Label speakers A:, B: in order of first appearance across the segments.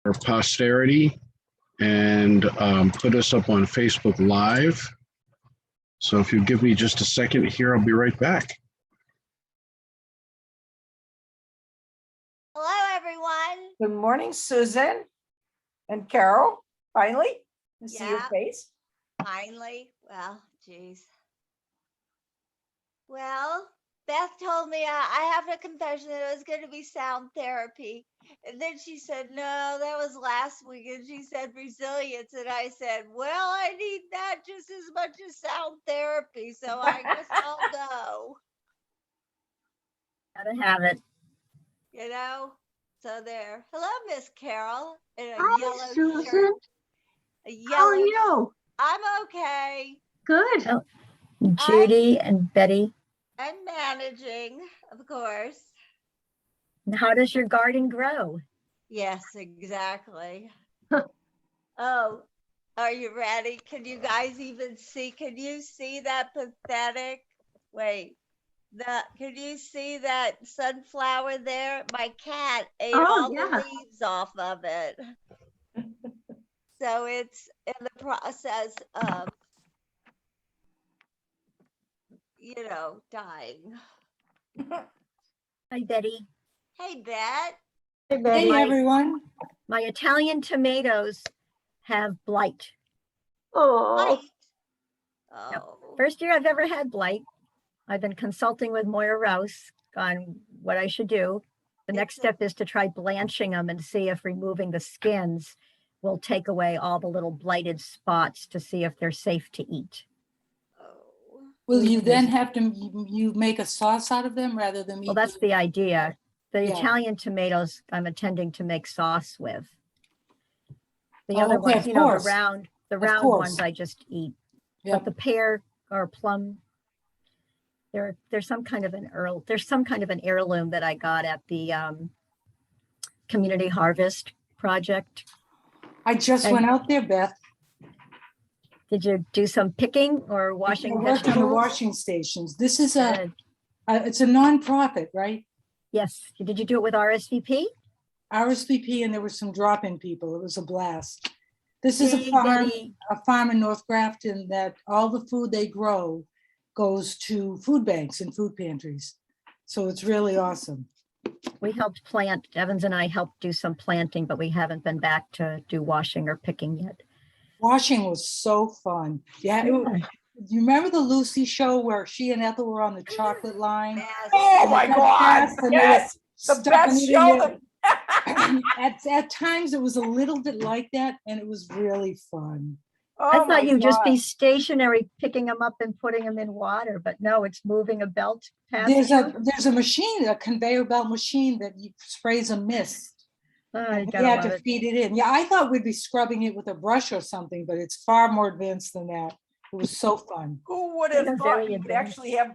A: for posterity and put us up on Facebook Live. So if you give me just a second here, I'll be right back.
B: Hello, everyone.
C: Good morning, Susan and Carol. Finally, to see your
B: Yeah.
C: face.
B: Finally. Well, geez. Well, Beth told me I have a confession that it was going to be sound therapy. And then she said, no, that was last week. And she said resilience. And I said, well, I need that just as much as sound therapy. So I guess I'll go.
D: Gotta have it.
B: You know? So there. Hello, Miss Carol. In a
E: Hi,
B: yellow
E: Susan.
B: shirt. A
E: How are
B: yellow.
E: you?
B: I'm okay.
E: Good.
D: Oh. Judy and Betty.
B: And managing, of course.
D: How does your garden grow?
B: Yes, exactly. Oh, are you ready? Can you guys even see? Can you see that pathetic? Wait, can you see that sunflower there? My cat ate all the leaves off of it. So it's in the process of, dying.
D: Hi, Betty.
B: Hey, Bet.
C: Hey, everyone.
D: My Italian tomatoes have blight.
E: Oh,
B: Oh.
D: First year I've ever had blight. I've been consulting with Moira Rouse on what I should do. The next step is to try blanching them and see if removing the skins will take away all the little blighted spots to see if they're safe to eat.
C: Will you then have to, you make a sauce out of them rather than
D: Well, that's the idea. The
C: Yeah.
D: Italian tomatoes I'm intending to make sauce with. The
C: Oh,
D: other
C: okay,
D: ones,
C: of
D: the
C: course.
D: round
C: course.
D: ones I just eat.
C: Yep.
D: But the pear or plum, there's some kind of an heirloom that I got at the community harvest project.
C: I just went out there, Beth.
D: Did you do some picking or
C: I
D: washing
C: worked on the
D: vegetables?
C: washing stations. This is
D: Good.
C: it's a nonprofit, right?
D: Yes. Did you do it with RSVP?
C: RSVP, and there were some drop-in people. It was a blast. This is
D: Hey,
C: a
D: Betty.
C: farm in North Grafton that all the food they grow goes to food banks and food pantries. So it's really awesome.
D: We helped plant, Evans and I helped do some planting, but we haven't been back to do washing or picking yet.
C: Washing was so fun. Yeah. You remember the Lucy show where she and Ethel were on the chocolate line?
B: Yes.
C: Oh my God.
F: Yes, the best show.
C: At times it was a little bit like that, and it was really fun.
D: I thought you'd just be stationary, picking them up and putting them in water, but no, it's moving a belt past
C: There's a machine, a conveyor belt machine that sprays a mist.
D: I
C: We had to feed it in. Yeah, I thought we'd be scrubbing it with a brush or something, but it's far more advanced than that. It was so fun.
F: Who would have thought you could actually have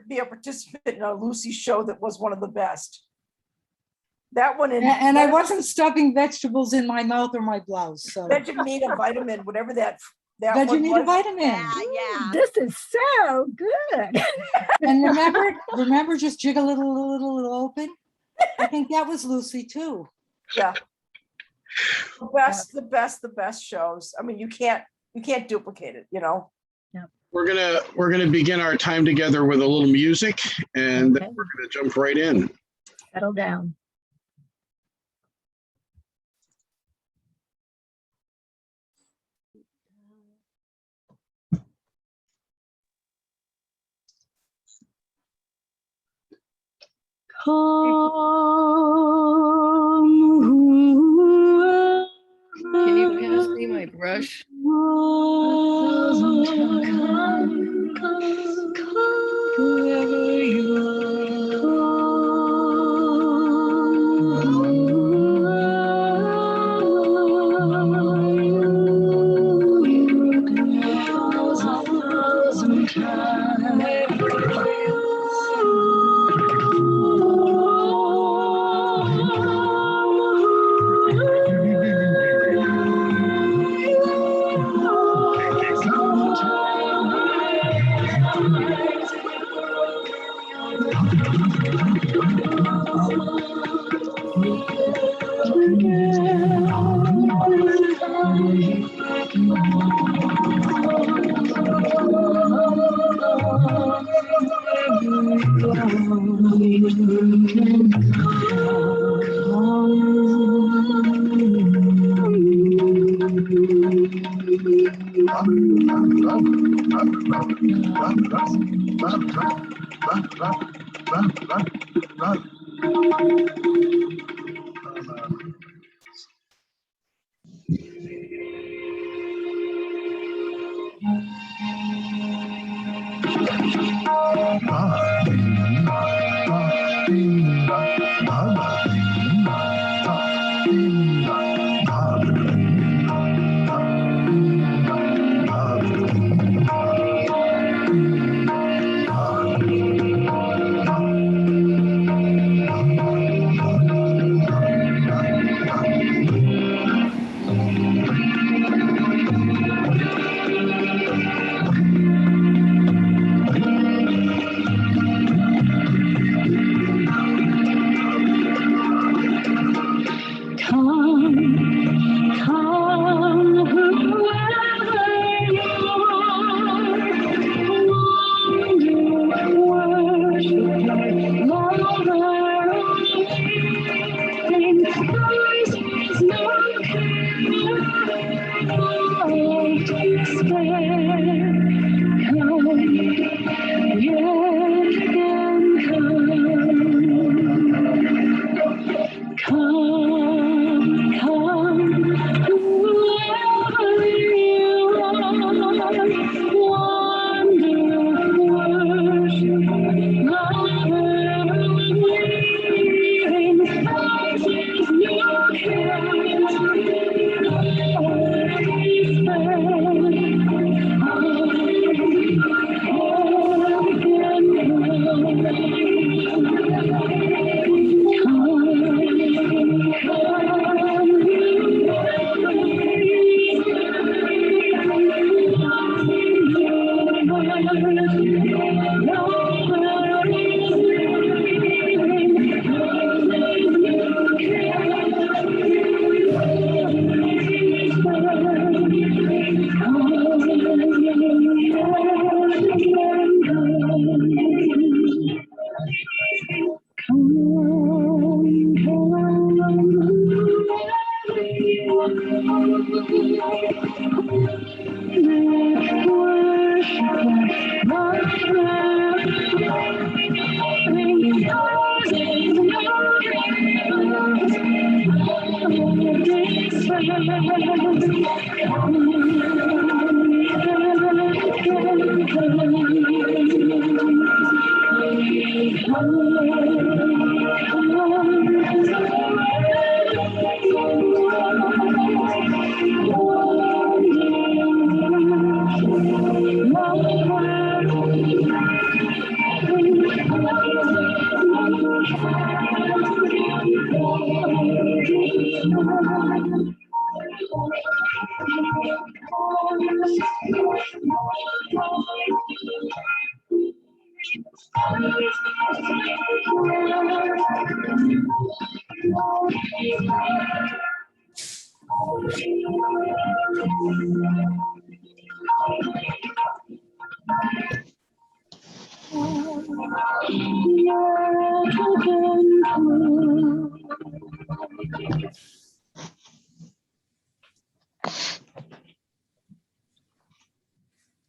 F: be a participant in a Lucy show that was one of the best? That one,
C: and I wasn't stuffing vegetables in my mouth or my blouse. So
F: Vegemita vitamin, whatever that one
C: Vegemita
F: was.
C: vitamin.
B: Yeah.
D: This is so good.
C: And remember, just jiggle it a little open. I think that was Lucy too.
F: Yeah. The best shows. I mean, you can't duplicate it, you know.
A: We're gonna begin our time together with a little music, and then we're gonna jump right in.
D: Settle down.
G: Can you pass me my brush? Whoever you are.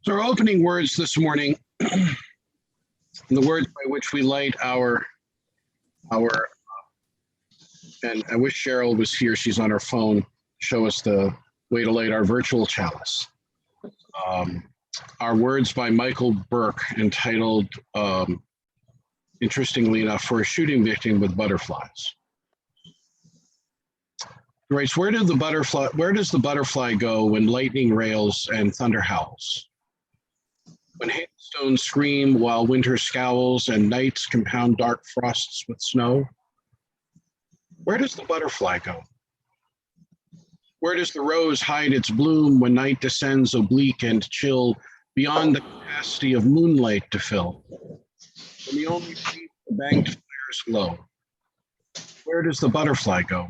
A: So our opening words this morning, the words by which we light our, and I wish Cheryl was here, she's on her phone, show us the way to light our virtual chalice. Our words by Michael Burke entitled, interestingly enough, for a shooting victim with butterflies. He writes, where does the butterfly go when lightning rails and thunder howls? When hailstones scream while winter scowls and nights compound dark frosts with snow? Where does the butterfly go? Where does the rose hide its bloom when night descends oblique and chill beyond the capacity of moonlight to fill? When the only leaf the banked flares glow? Where does the butterfly go?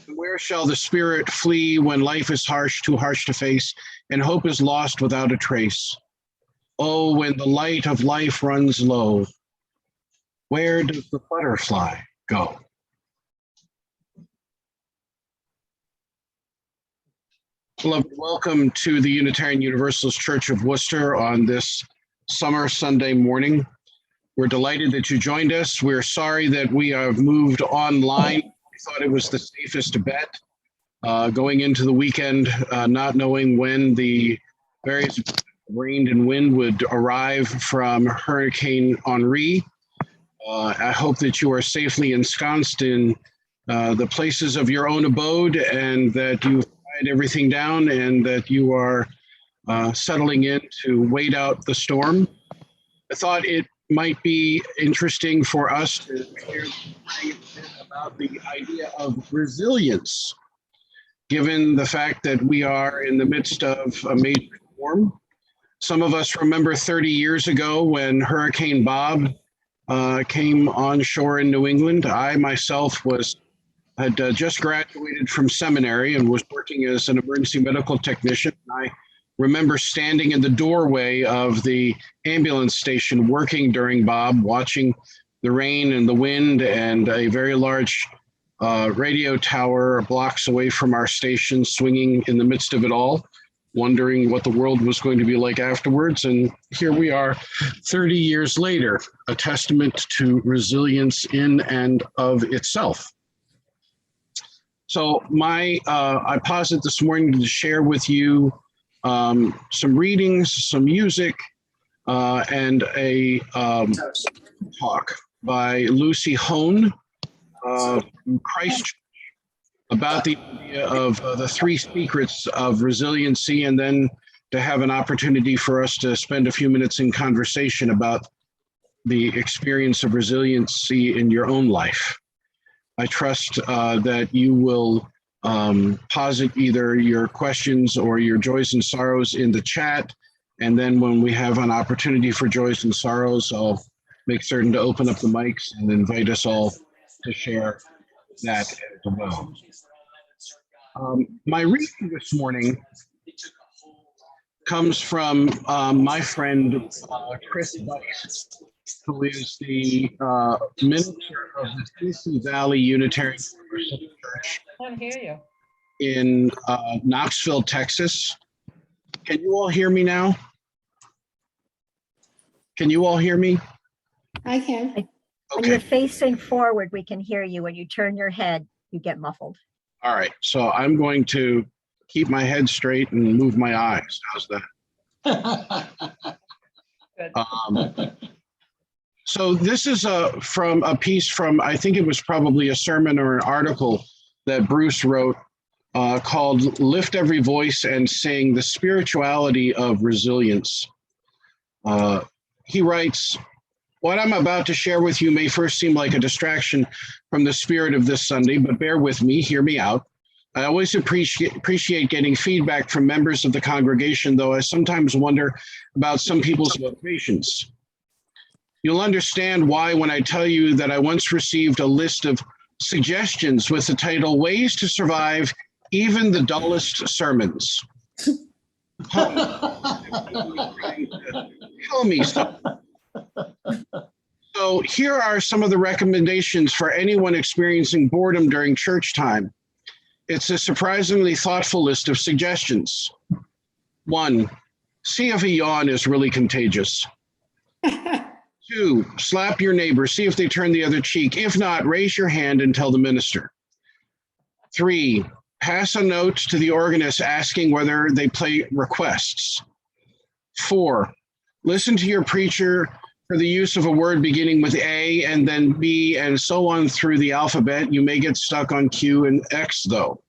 A: And Where shall the spirit flee when life is harsh, too harsh to face, and hope is lost without a trace? Oh, when the light of life runs low, where does the butterfly go? Beloved, welcome to the Unitarian Universalist Church of Worcester on this summer Sunday morning. We're delighted that you joined us. We're sorry that we have moved online. We thought it was the safest bet going into the weekend, not knowing when the various rain and wind would arrive from Hurricane Henri. I hope that you are safely ensconced in the places of your own abode and that you've quiet everything down and that you are settling in to wait out the storm. I thought it might be interesting for us to hear about the idea of resilience, given the fact that we are in the midst of a major storm. Some of us remember 30 years ago when Hurricane Bob came on shore in New England. I myself had just graduated from seminary and was working as an emergency medical technician. I remember standing in the doorway of the ambulance station working during Bob, watching the rain and the wind and a very large radio tower blocks away from our station swinging in the midst of it all, wondering what the world was going to be like afterwards. And here we are 30 years later, a testament to resilience in and of itself. So I posit this morning to share with you some readings, some music, and a talk by Lucy Hone from Christ about the idea of the three secrets of resiliency, and then to have an opportunity for us to spend a few minutes in conversation about the experience of resiliency in your own life. I trust that you will posit either your questions or your joys and sorrows in the chat. And then when we have an opportunity for joys and sorrows, I'll make certain to open up the mics and invite us all to share that as well. My reading this morning comes from my friend Chris Weiss, who is the minister of the Tennessee Valley Unitarian Universalist Church in Knoxville, Texas. Can you all hear me now? Can you all hear me?
E: I can.
D: When you're facing forward, we can hear you. When you turn your head, you get muffled.
A: All right, so I'm going to keep my head straight and move my eyes. How's that? So this is from a piece from, I think it was probably a sermon or an article that Bruce wrote called Lift Every Voice and Sing, the Spirituality of Resilience. He writes, what I'm about to share with you may first seem like a distraction from the spirit of this Sunday, but bear with me, hear me out. I always appreciate getting feedback from members of the congregation, though I sometimes wonder about some people's motivations. You'll understand why when I tell you that I once received a list of suggestions with the title, Ways to Survive Even the Dullest Sermons. Tell me something. So here are some of the recommendations for anyone experiencing boredom during church time. It's a surprisingly thoughtful list of suggestions. 1, see if a yawn is really contagious. 2, slap your neighbor, see if they turn the other cheek. If not, raise your hand and tell the minister. 3, pass a note to the organist asking whether they play requests. 4, listen to your preacher for the use of a word beginning with A and then B and so on through the alphabet. You may get stuck on Q and X though.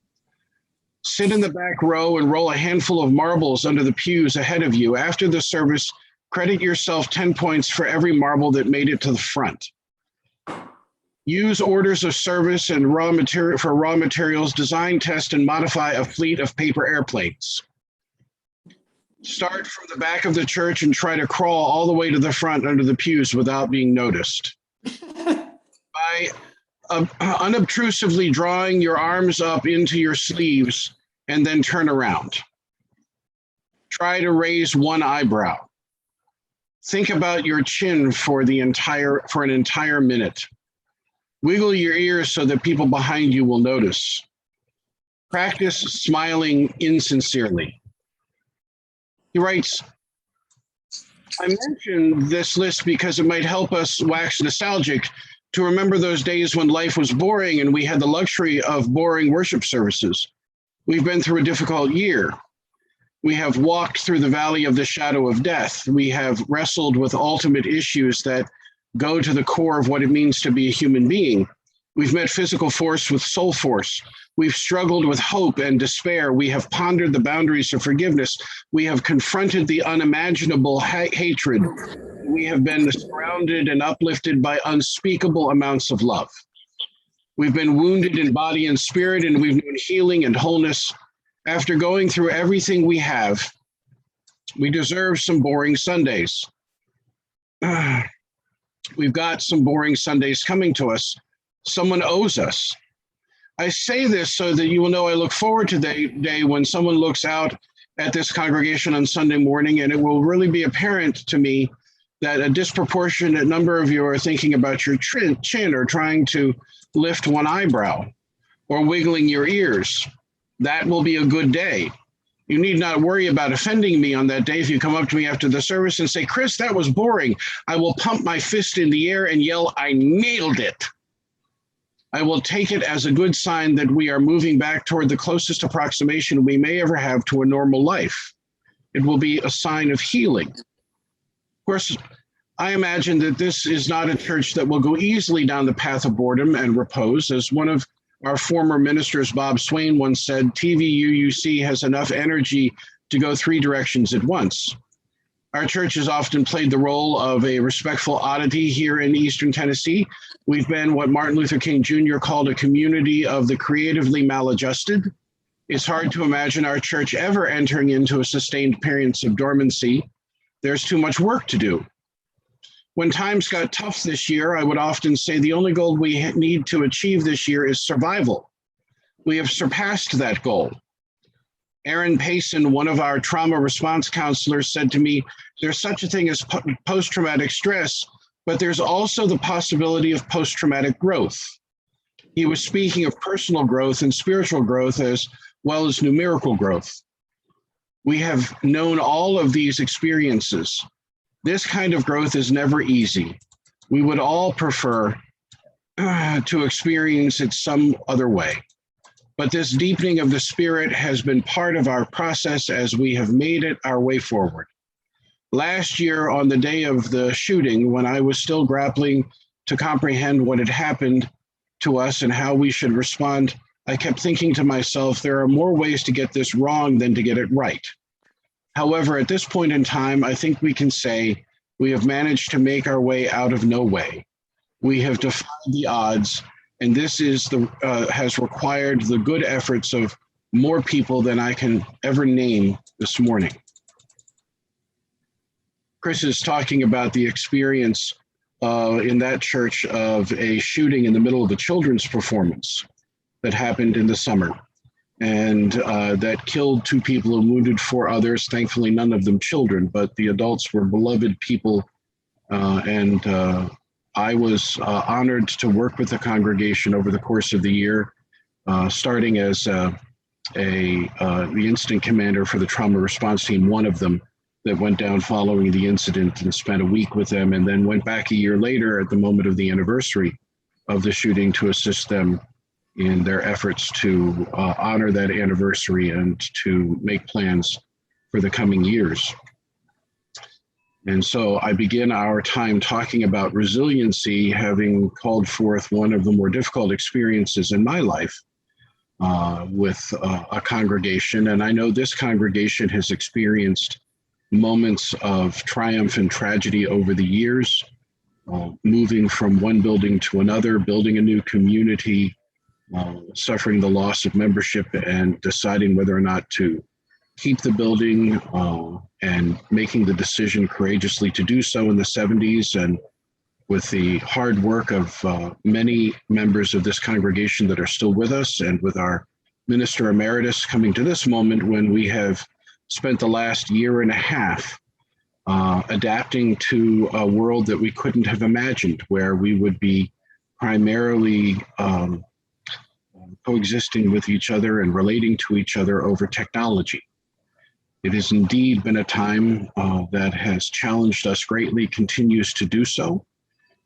A: Sit in the back row and roll a handful of marbles under the pews ahead of you. After the service, credit yourself 10 points for every marble that made it to the front. Use orders of service and raw materials, design, test, and modify a fleet of paper airplanes. Start from the back of the church and try to crawl all the way to the front under the pews without being noticed. Buy unobtrusively drawing your arms up into your sleeves and then turn around. Try to raise one eyebrow. Think about your chin for an entire minute. Wiggle your ears so that people behind you will notice. Practice smiling insincerely. He writes, I mentioned this list because it might help us wax nostalgic to remember those days when life was boring and we had the luxury of boring worship services. We've been through a difficult year. We have walked through the valley of the shadow of death. We have wrestled with ultimate issues that go to the core of what it means to be a human being. We've met physical force with soul force. We've struggled with hope and despair. We have pondered the boundaries of forgiveness. We have confronted the unimaginable hatred. We have been surrounded and uplifted by unspeakable amounts of love. We've been wounded in body and spirit, and we've known healing and wholeness. After going through everything we have, we deserve some boring Sundays. We've got some boring Sundays coming to us. Someone owes us. I say this so that you will know I look forward to the day when someone looks out at this congregation on Sunday morning, and it will really be apparent to me that a disproportionate number of you are thinking about your chin or trying to lift one eyebrow or wiggling your ears. That will be a good day. You need not worry about offending me on that day. If you come up to me after the service and say, Chris, that was boring, I will pump my fist in the air and yell, I nailed it. I will take it as a good sign that we are moving back toward the closest approximation we may ever have to a normal life. It will be a sign of healing. Of course, I imagine that this is not a church that will go easily down the path of boredom and repose. As one of our former ministers, Bob Swain, once said, TVUUC has enough energy to go 3 directions at once. Our church has often played the role of a respectful oddity here in Eastern Tennessee. We've been what Martin Luther King Jr. called a community of the creatively maladjusted. It's hard to imagine our church ever entering into a sustained period of dormancy. There's too much work to do. When times got tough this year, I would often say the only goal we need to achieve this year is survival. We have surpassed that goal. Aaron Payson, one of our trauma response counselors, said to me, there's such a thing as post-traumatic stress, but there's also the possibility of post-traumatic growth. He was speaking of personal growth and spiritual growth as well as numerical growth. We have known all of these experiences. This kind of growth is never easy. We would all prefer to experience it some other way. But this deepening of the spirit has been part of our process as we have made it our way forward. Last year, on the day of the shooting, when I was still grappling to comprehend what had happened to us and how we should respond, I kept thinking to myself, there are more ways to get this wrong than to get it right. However, at this point in time, I think we can say we have managed to make our way out of no way. We have defied the odds, and this is has required the good efforts of more people than I can ever name this morning. Chris is talking about the experience in that church of a shooting in the middle of the children's performance that happened in the summer. And that killed 2 people and wounded 4 others. Thankfully, none of them children, but the adults were beloved people. I was honored to work with the congregation over the course of the year, starting as the incident commander for the trauma response team, one of them that went down following the incident, and spent a week with them, and then went back a year later at the moment of the anniversary of the shooting to assist them in their efforts to honor that anniversary and to make plans for the coming years. And so I begin our time talking about resiliency, having called forth one of the more difficult experiences in my life with a congregation. And I know this congregation has experienced moments of triumph and tragedy over the years, moving from one building to another, building a new community, suffering the loss of membership and deciding whether or not to keep the building and making the decision courageously to do so in the 70s, and with the hard work of many members of this congregation that are still with us, and with our Minister Emeritus coming to this moment when we have spent the last year and a half adapting to a world that we couldn't have imagined, where we would be primarily coexisting with each other and relating to each other over technology. It has indeed been a time that has challenged us greatly, continues to do so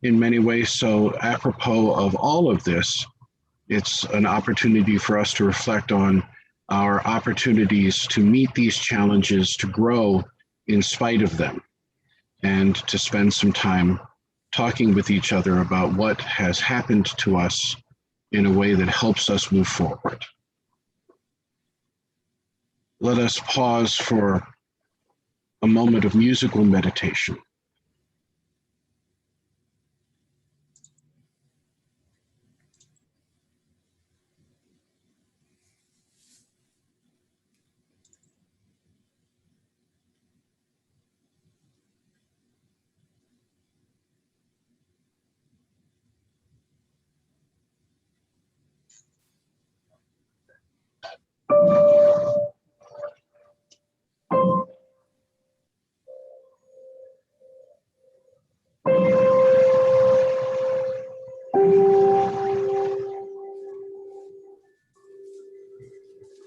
A: in many ways. So apropos of all of this, it's an opportunity for us to reflect on our opportunities to meet these challenges, to grow in spite of them, and to spend some time talking with each other about what has happened to us in a way that helps us move forward. Let us pause for a moment of musical meditation.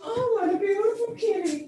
F: Oh, what a beautiful kitty.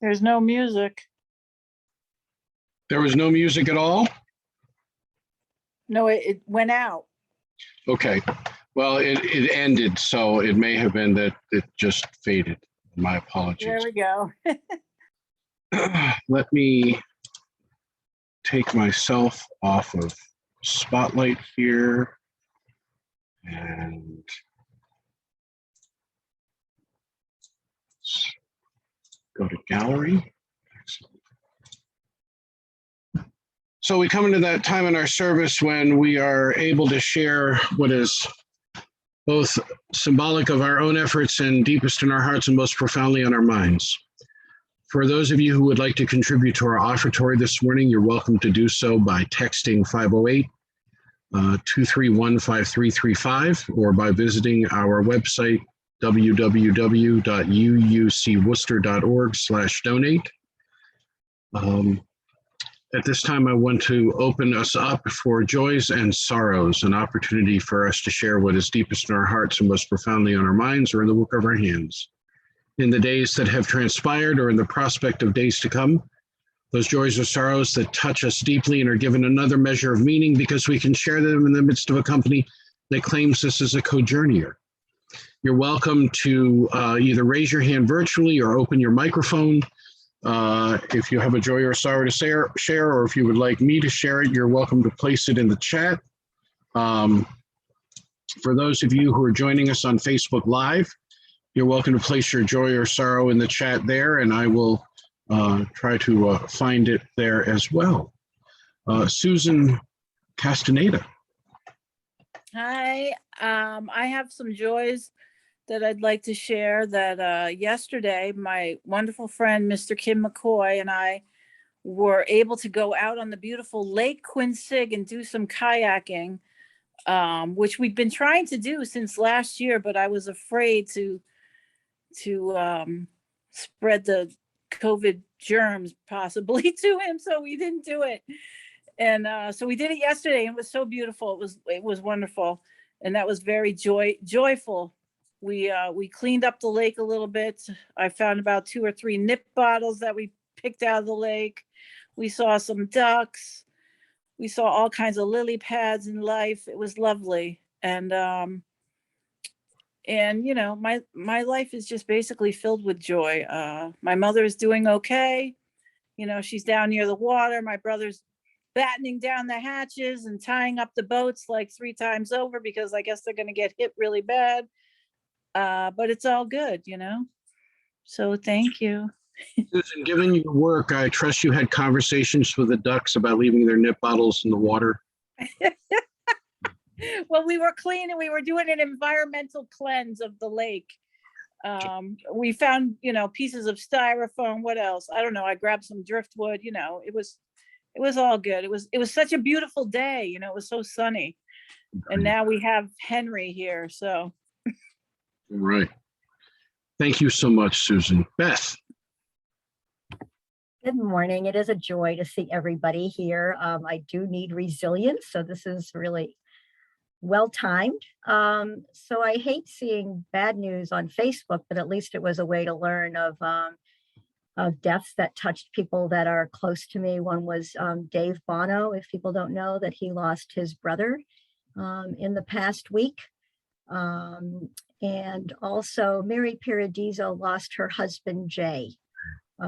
H: There's no music.
A: There was no music at all?
H: No, it went out.
A: Okay. Well, it ended, so it may have been that it just faded. My apologies.
H: There we go.
A: Let me take myself off of Spotlight here and go to gallery. Excellent. So we come into that time in our service when we are able to share what is both symbolic of our own efforts and deepest in our hearts and most profoundly on our minds. For those of you who would like to contribute to our offertory this morning, you're welcome to do so by texting 508-231-5335 or by visiting our website, www.uucworcester.org/donate. At this time, I want to open us up for joys and sorrows, an opportunity for us to share what is deepest in our hearts and most profoundly on our minds or in the work of our hands. In the days that have transpired or in the prospect of days to come, those joys or sorrows that touch us deeply and are given another measure of meaning because we can share them in the midst of a company that claims us as a co-journeyer. You're welcome to either raise your hand virtually or open your microphone. If you have a joy or sorrow to share, or if you would like me to share it, you're welcome to place it in the chat. For those of you who are joining us on Facebook Live, you're welcome to place your joy or sorrow in the chat there, and I will try to find it there as well. Susan Castaneda.
H: Hi, I have some joys that I'd like to share. That yesterday, my wonderful friend, Mr. Kim McCoy, and I were able to go out on the beautiful Lake Quincy and do some kayaking, which we've been trying to do since last year, but I was afraid to spread the COVID germs possibly to him, so we didn't do it. And so we did it yesterday, and it was so beautiful. It was wonderful, and that was very joyful. We cleaned up the lake a little bit. I found about 2 or 3 nip bottles that we picked out of the lake. We saw some ducks. We saw all kinds of lily pads in life. It was lovely. And you know, my life is just basically filled with joy. My mother is doing okay. You know, she's down near the water. My brother's battening down the hatches and tying up the boats like 3 times over because I guess they're going to get hit really bad. But it's all good, you know? So thank you.
A: Susan, given your work, I trust you had conversations with the ducks about leaving their nip bottles in the water.
H: Well, we were cleaning, we were doing an environmental cleanse of the lake. We found, pieces of styrofoam. What else? I don't know. I grabbed some driftwood, it was all good. It was such a beautiful day, it was so sunny. And now we have Henry here, so.
A: Right. Thank you so much, Susan. Beth.
D: Good morning. It is a joy to see everybody here. I do need resilience, so this is really well timed. So I hate seeing bad news on Facebook, but at least it was a way to learn of deaths that touched people that are close to me. One was Dave Bono, if people don't know, that he lost his brother in the past week. And also Mary Paradiso lost her husband, Jay.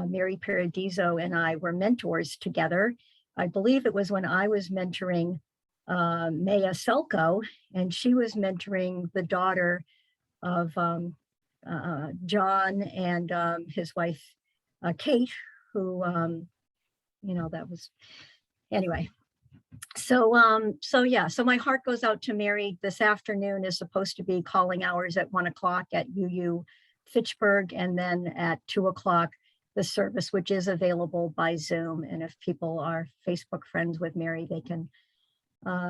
D: Mary Paradiso and I were mentors together. I believe it was when I was mentoring Maya Selko, and she was mentoring the daughter of John and his wife, Kate, who, that was, anyway. So my heart goes out to Mary. This afternoon is supposed to be calling hours at 1 o'clock at UU Fitchburg, and then at 2 o'clock, the service, which is available by Zoom. And if people are Facebook friends with Mary, they can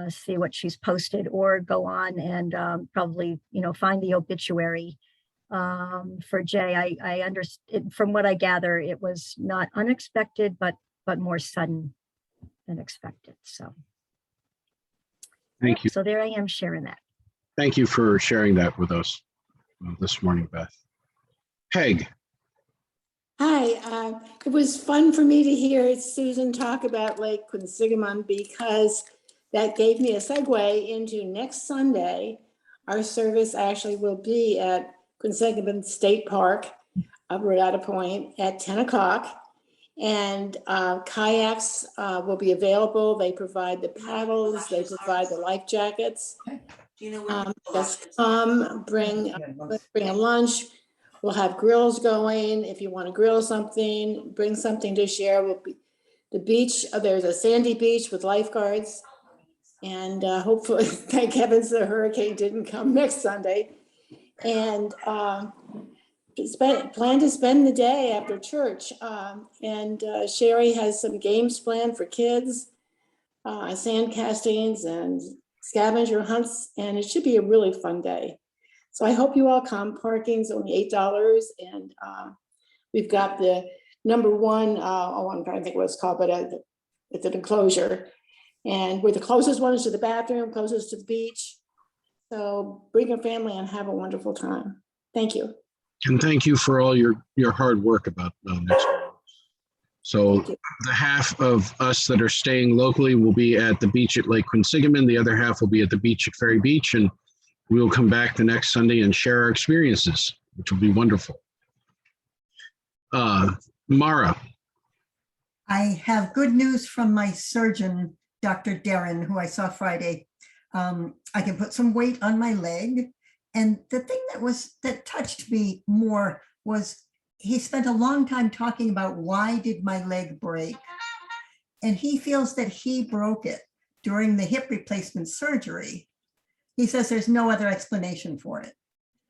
D: see what she's posted, or go on and probably, find the obituary for Jay. I understand, from what I gather, it was not unexpected, but more sudden than expected. So
A: Thank you.
D: So there I am sharing that.
A: Thank you for sharing that with us this morning, Beth. Peg.
E: Hi, it was fun for me to hear Susan talk about Lake Quinsigamon, because that gave me a segue into next Sunday. Our service actually will be at Quinsigamon State Park, Rosetta Point, at 10 o'clock. And kayaks will be available. They provide the paddles, they provide the life jackets. Just come, bring a lunch. We'll have grills going. If you want to grill something, bring something to share. We'll be the beach. There's a sandy beach with lifeguards, and hopefully, thank heavens, the hurricane didn't come next Sunday. And plan to spend the day after church. And Sherry has some games planned for kids, sand castings and scavenger hunts, and it should be a really fun day. So I hope you all come. Parking's only $8, and we've got the number one, I'm trying to think what it's called, but it's an enclosure. And we're the closest ones to the bathroom, closest to the beach. So bring your family and have a wonderful time. Thank you.
A: And thank you for all your hard work about next week. So the half of us that are staying locally will be at the beach at Lake Quinsigamon. The other half will be at the beach at Ferry Beach, and we'll come back the next Sunday and share our experiences, which will be wonderful. Mara.
I: I have good news from my surgeon, Dr. Darren, who I saw Friday. I can put some weight on my leg. And the thing that touched me more was he spent a long time talking about, why did my leg break? And he feels that he broke it during the hip replacement surgery. He says there's no other explanation for it.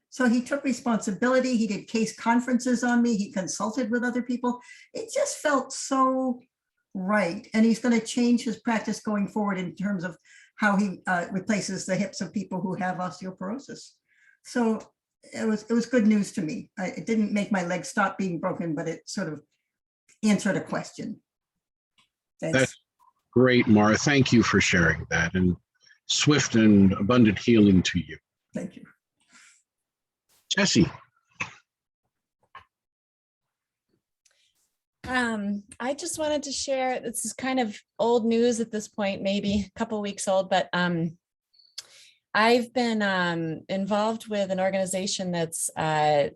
I: So he took responsibility. He did case conferences on me. He consulted with other people. It just felt so right. And he's going to change his practice going forward in terms of how he replaces the hips of people who have osteoporosis. So it was good news to me. It didn't make my leg stop being broken, but it sort of answered a question. Thanks.
A: That's great, Mara. Thank you for sharing that, and swift and abundant healing to you.
I: Thank you.
A: Jessie.
J: I just wanted to share, this is kind of old news at this point, maybe a couple weeks old, but I've been involved with an organization that's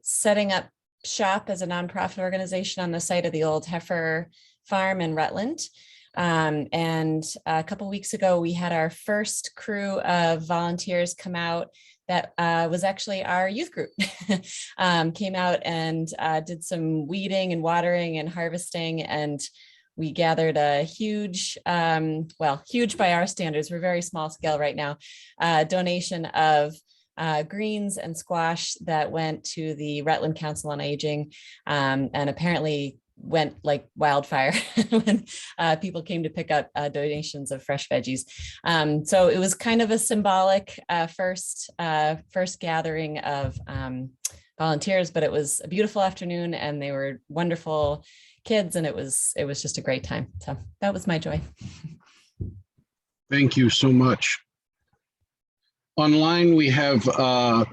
J: setting up shop as a nonprofit organization on the site of the old heifer farm in Rutland. And a couple weeks ago, we had our first crew of volunteers come out. That was actually our youth group. Came out and did some weeding and watering and harvesting, and we gathered a huge, huge by our standards, we're very small scale right now, donation of greens and squash that went to the Rutland Council on Aging, and apparently went like wildfire when people came to pick up donations of fresh veggies. So it was kind of a symbolic first gathering of volunteers, but it was a beautiful afternoon and they were wonderful kids, and it was just a great time. So that was my joy.
A: Thank you so much. Online, we have Cheryl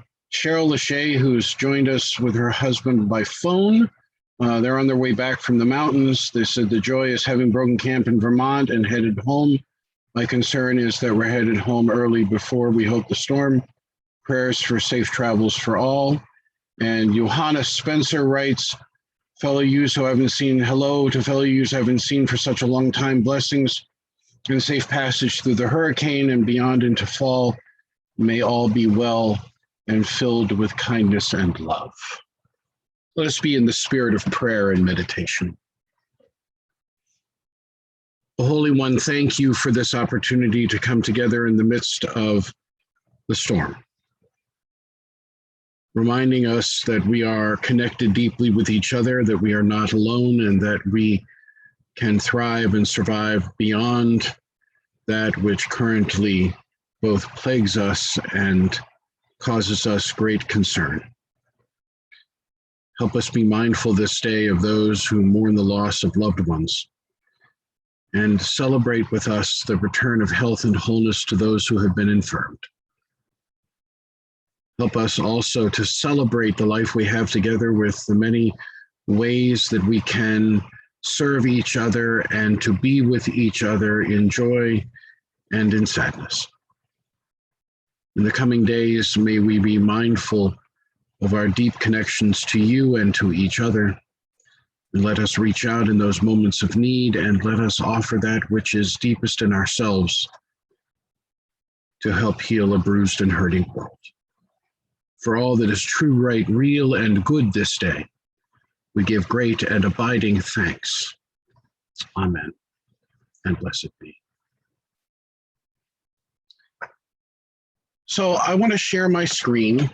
A: Lachey, who's joined us with her husband by phone. They're on their way back from the mountains. They said the joy is having broken camp in Vermont and headed home. My concern is that we're headed home early before we hope the storm. Prayers for safe travels for all. And Johanna Spencer writes, fellow yous who haven't seen, hello to fellow yous I haven't seen for such a long time. Blessings and safe passage through the hurricane and beyond into fall. May all be well and filled with kindness and love. Let us be in the spirit of prayer and meditation. O Holy One, thank you for this opportunity to come together in the midst of the storm, reminding us that we are connected deeply with each other, that we are not alone, and that we can thrive and survive beyond that which currently both plagues us and causes us great concern. Help us be mindful this day of those who mourn the loss of loved ones, and celebrate with us the return of health and wholeness to those who have been infirmed. Help us also to celebrate the life we have together with the many ways that we can serve each other and to be with each other in joy and in sadness. In the coming days, may we be mindful of our deep connections to you and to each other. And let us reach out in those moments of need, and let us offer that which is deepest in ourselves to help heal a bruised and hurting world. For all that is true, right, real, and good this day, we give great and abiding thanks. Amen, and blessed be. So I want to share my screen,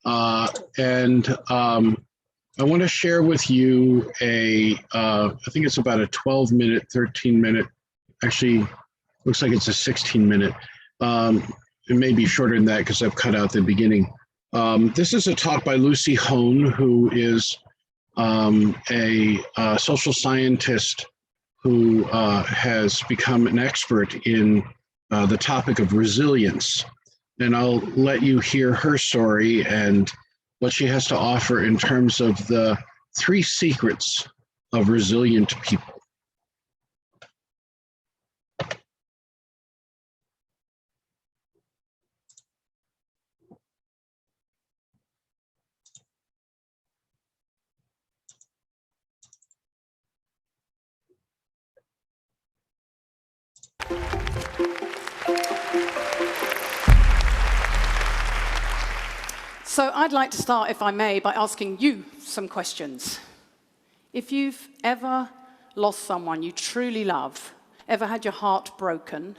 A: and I want to share with you I think it's about a 12-minute, 13-minute, actually looks like it's a 16-minute. It may be shorter than that because I've cut out the beginning. This is a talk by Lucy Hone, who is a social scientist who has become an expert in the topic of resilience. And I'll let you hear her story and what she has to offer in terms of the 3 secrets of resilient people.
K: So I'd like to start, if I may, by asking you some questions. If you've ever lost someone you truly love, ever had your heart broken,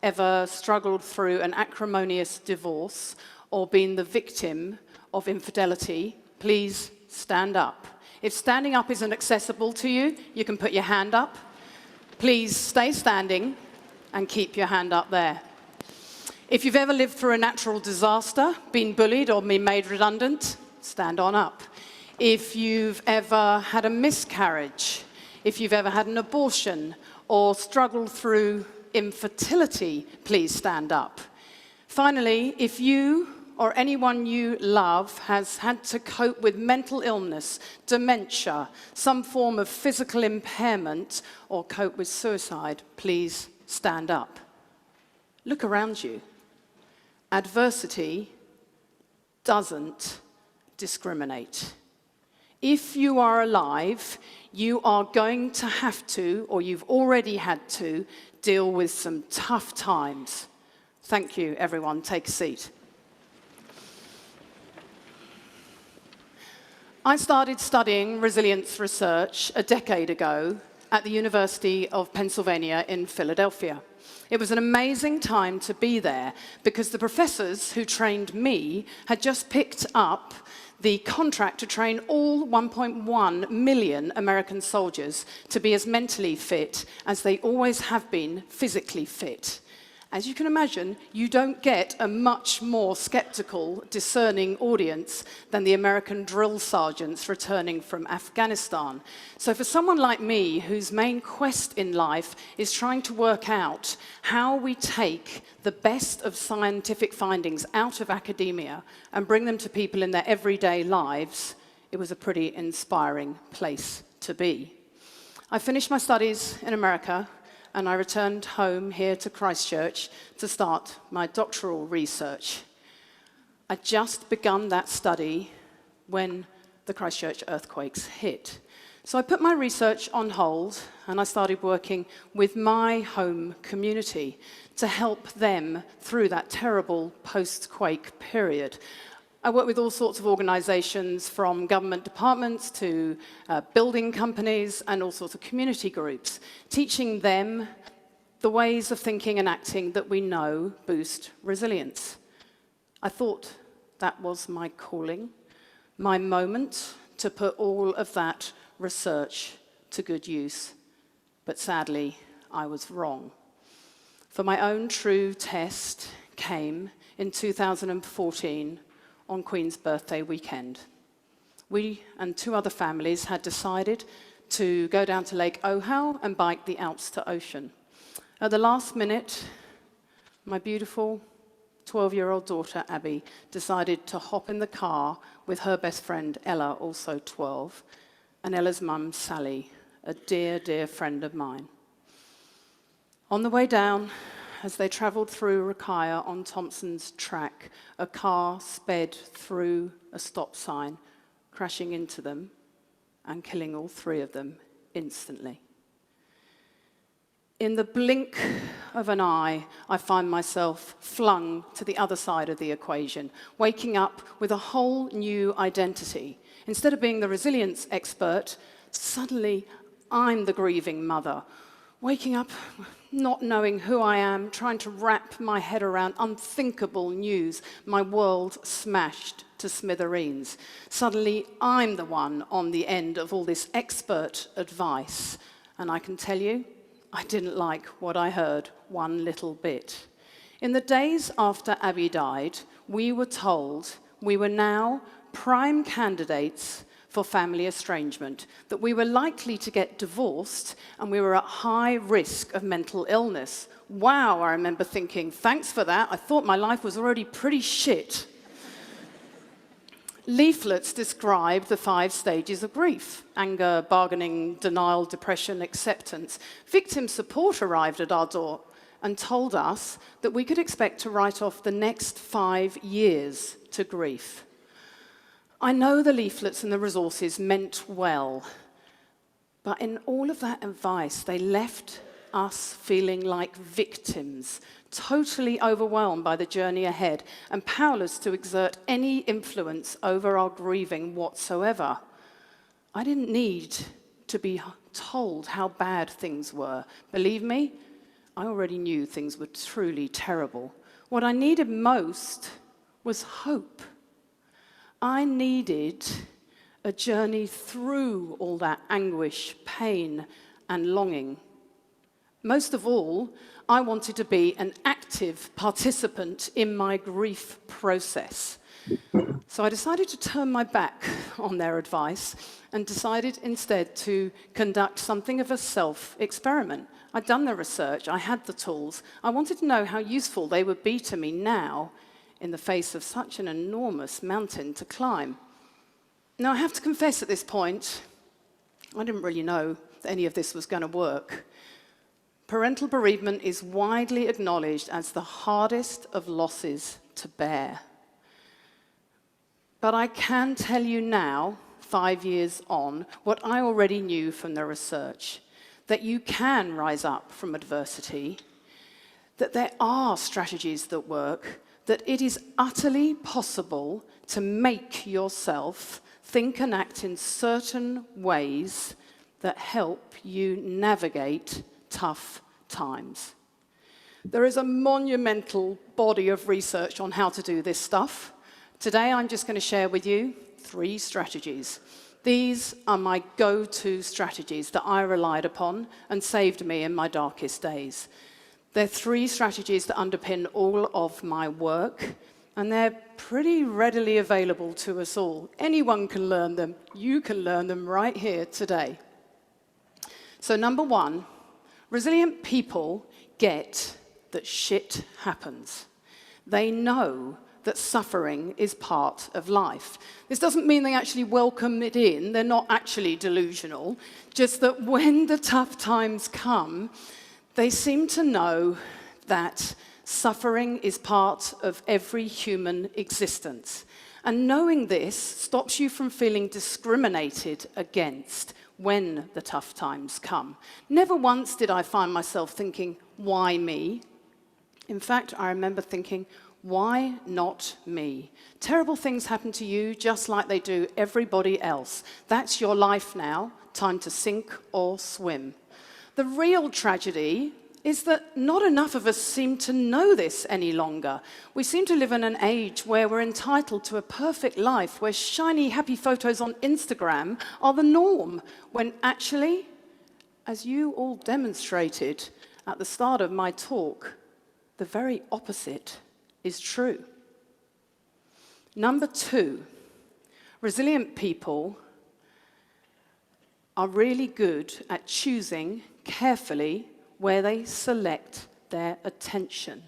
K: ever struggled through an acrimonious divorce, or been the victim of infidelity, please stand up. If standing up isn't accessible to you, you can put your hand up. Please stay standing and keep your hand up there. If you've ever lived through a natural disaster, been bullied or been made redundant, stand on up. If you've ever had a miscarriage, if you've ever had an abortion or struggled through infertility, please stand up. Finally, if you or anyone you love has had to cope with mental illness, dementia, some form of physical impairment, or cope with suicide, please stand up. Look around you. Adversity doesn't discriminate. If you are alive, you are going to have to, or you've already had to, deal with some tough times. Thank you, everyone. Take a seat. I started studying resilience research a decade ago, at the University of Pennsylvania in Philadelphia. It was an amazing time to be there because the professors who trained me had just picked up the contract to train all 1.1 million American soldiers to be as mentally fit as they always have been physically fit. As you can imagine, you don't get a much more skeptical, discerning audience than the American drill sergeants returning from Afghanistan. So for someone like me, whose main quest in life is trying to work out how we take the best of scientific findings out of academia and bring them to people in their everyday lives, it was a pretty inspiring place to be. I finished my studies in America, and I returned home here to Christchurch to start my doctoral research. I'd just begun that study when the Christchurch earthquakes hit. So I put my research on hold, and I started working with my home community to help them through that terrible post-quake period. I work with all sorts of organizations, from government departments to building companies and all sorts of community groups, teaching them the ways of thinking and acting that we know boost resilience. I thought that was my calling, my moment to put all of that research to good use. But sadly, I was wrong. For my own true test came in 2014, on Queen's birthday weekend. We and 2 other families had decided to go down to Lake Ohau and bike the Alps to Ocean. At the last minute, my beautiful 12-year-old daughter, Abby, decided to hop in the car with her best friend, Ella, also 12, and Ella's mum, Sally, a dear, dear friend of mine. On the way down, as they travelled through Rakaia on Thompson's track, a car sped through a stop sign, crashing into them and killing all 3 of them instantly. In the blink of an eye, I find myself flung to the other side of the equation, waking up with a whole new identity. Instead of being the resilience expert, suddenly I'm the grieving mother, waking up not knowing who I am, trying to wrap my head around unthinkable news, my world smashed to smithereens. Suddenly, I'm the one on the end of all this expert advice. And I can tell you, I didn't like what I heard one little bit. In the days after Abby died, we were told we were now prime candidates for family estrangement, that we were likely to get divorced and we were at high risk of mental illness. Wow, I remember thinking, thanks for that. I thought my life was already pretty shit. Leaflets describe the 5 stages of grief: anger, bargaining, denial, depression, acceptance. Victim support arrived at our door and told us that we could expect to write off the next 5 years to grief. I know the leaflets and the resources meant well, but in all of that advice, they left us feeling like victims, totally overwhelmed by the journey ahead and powerless to exert any influence over our grieving whatsoever. I didn't need to be told how bad things were. Believe me, I already knew things were truly terrible. What I needed most was hope. I needed a journey through all that anguish, pain, and longing. Most of all, I wanted to be an active participant in my grief process. So I decided to turn my back on their advice and decided instead to conduct something of a self-experiment. I'd done the research, I had the tools. I wanted to know how useful they would be to me now in the face of such an enormous mountain to climb. Now, I have to confess at this point, I didn't really know that any of this was going to work. Parental bereavement is widely acknowledged as the hardest of losses to bear. But I can tell you now, 5 years on, what I already knew from the research, that you can rise up from adversity, that there are strategies that work, that it is utterly possible to make yourself think and act in certain ways that help you navigate tough times. There is a monumental body of research on how to do this stuff. Today, I'm just going to share with you 3 strategies. These are my go-to strategies that I relied upon and saved me in my darkest days. They're 3 strategies that underpin all of my work, and they're pretty readily available to us all. Anyone can learn them. You can learn them right here today. So number 1, resilient people get that shit happens. They know that suffering is part of life. This doesn't mean they actually welcome it in. They're not actually delusional. Just that when the tough times come, they seem to know that suffering is part of every human existence. And knowing this stops you from feeling discriminated against when the tough times come. Never once did I find myself thinking, why me? In fact, I remember thinking, why not me? Terrible things happen to you just like they do everybody else. That's your life now, time to sink or swim. The real tragedy is that not enough of us seem to know this any longer. We seem to live in an age where we're entitled to a perfect life, where shiny, happy photos on Instagram are the norm, when actually, as you all demonstrated at the start of my talk, the very opposite is true. Number 2, resilient people are really good at choosing carefully where they select their attention.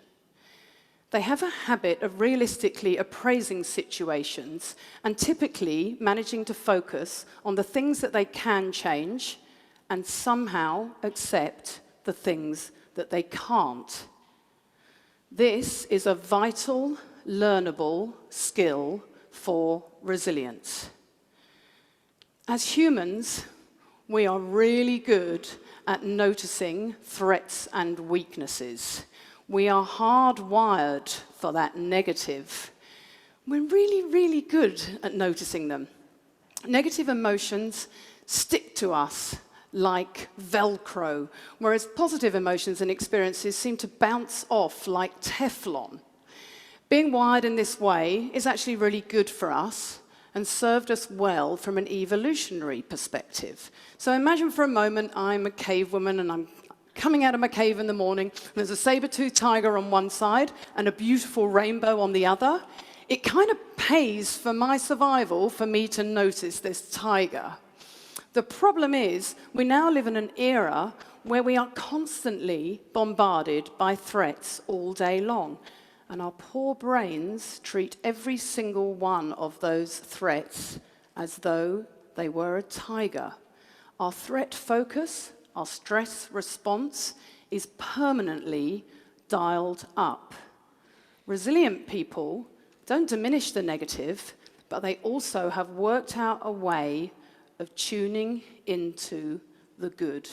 K: They have a habit of realistically appraising situations and typically managing to focus on the things that they can change and somehow accept the things that they can't. This is a vital, learnable skill for resilience. As humans, we are really good at noticing threats and weaknesses. We are hardwired for that negative. We're really, really good at noticing them. Negative emotions stick to us like Velcro, whereas positive emotions and experiences seem to bounce off like Teflon. Being wired in this way is actually really good for us and served us well from an evolutionary perspective. So imagine for a moment I'm a cave woman and I'm coming out of my cave in the morning, and there's a saber-toothed tiger on one side and a beautiful rainbow on the other. It kind of pays for my survival for me to notice this tiger. The problem is, we now live in an era where we are constantly bombarded by threats all day long. And our poor brains treat every single one of those threats as though they were a tiger. Our threat focus, our stress response is permanently dialed up. Resilient people don't diminish the negative, but they also have worked out a way of tuning into the good.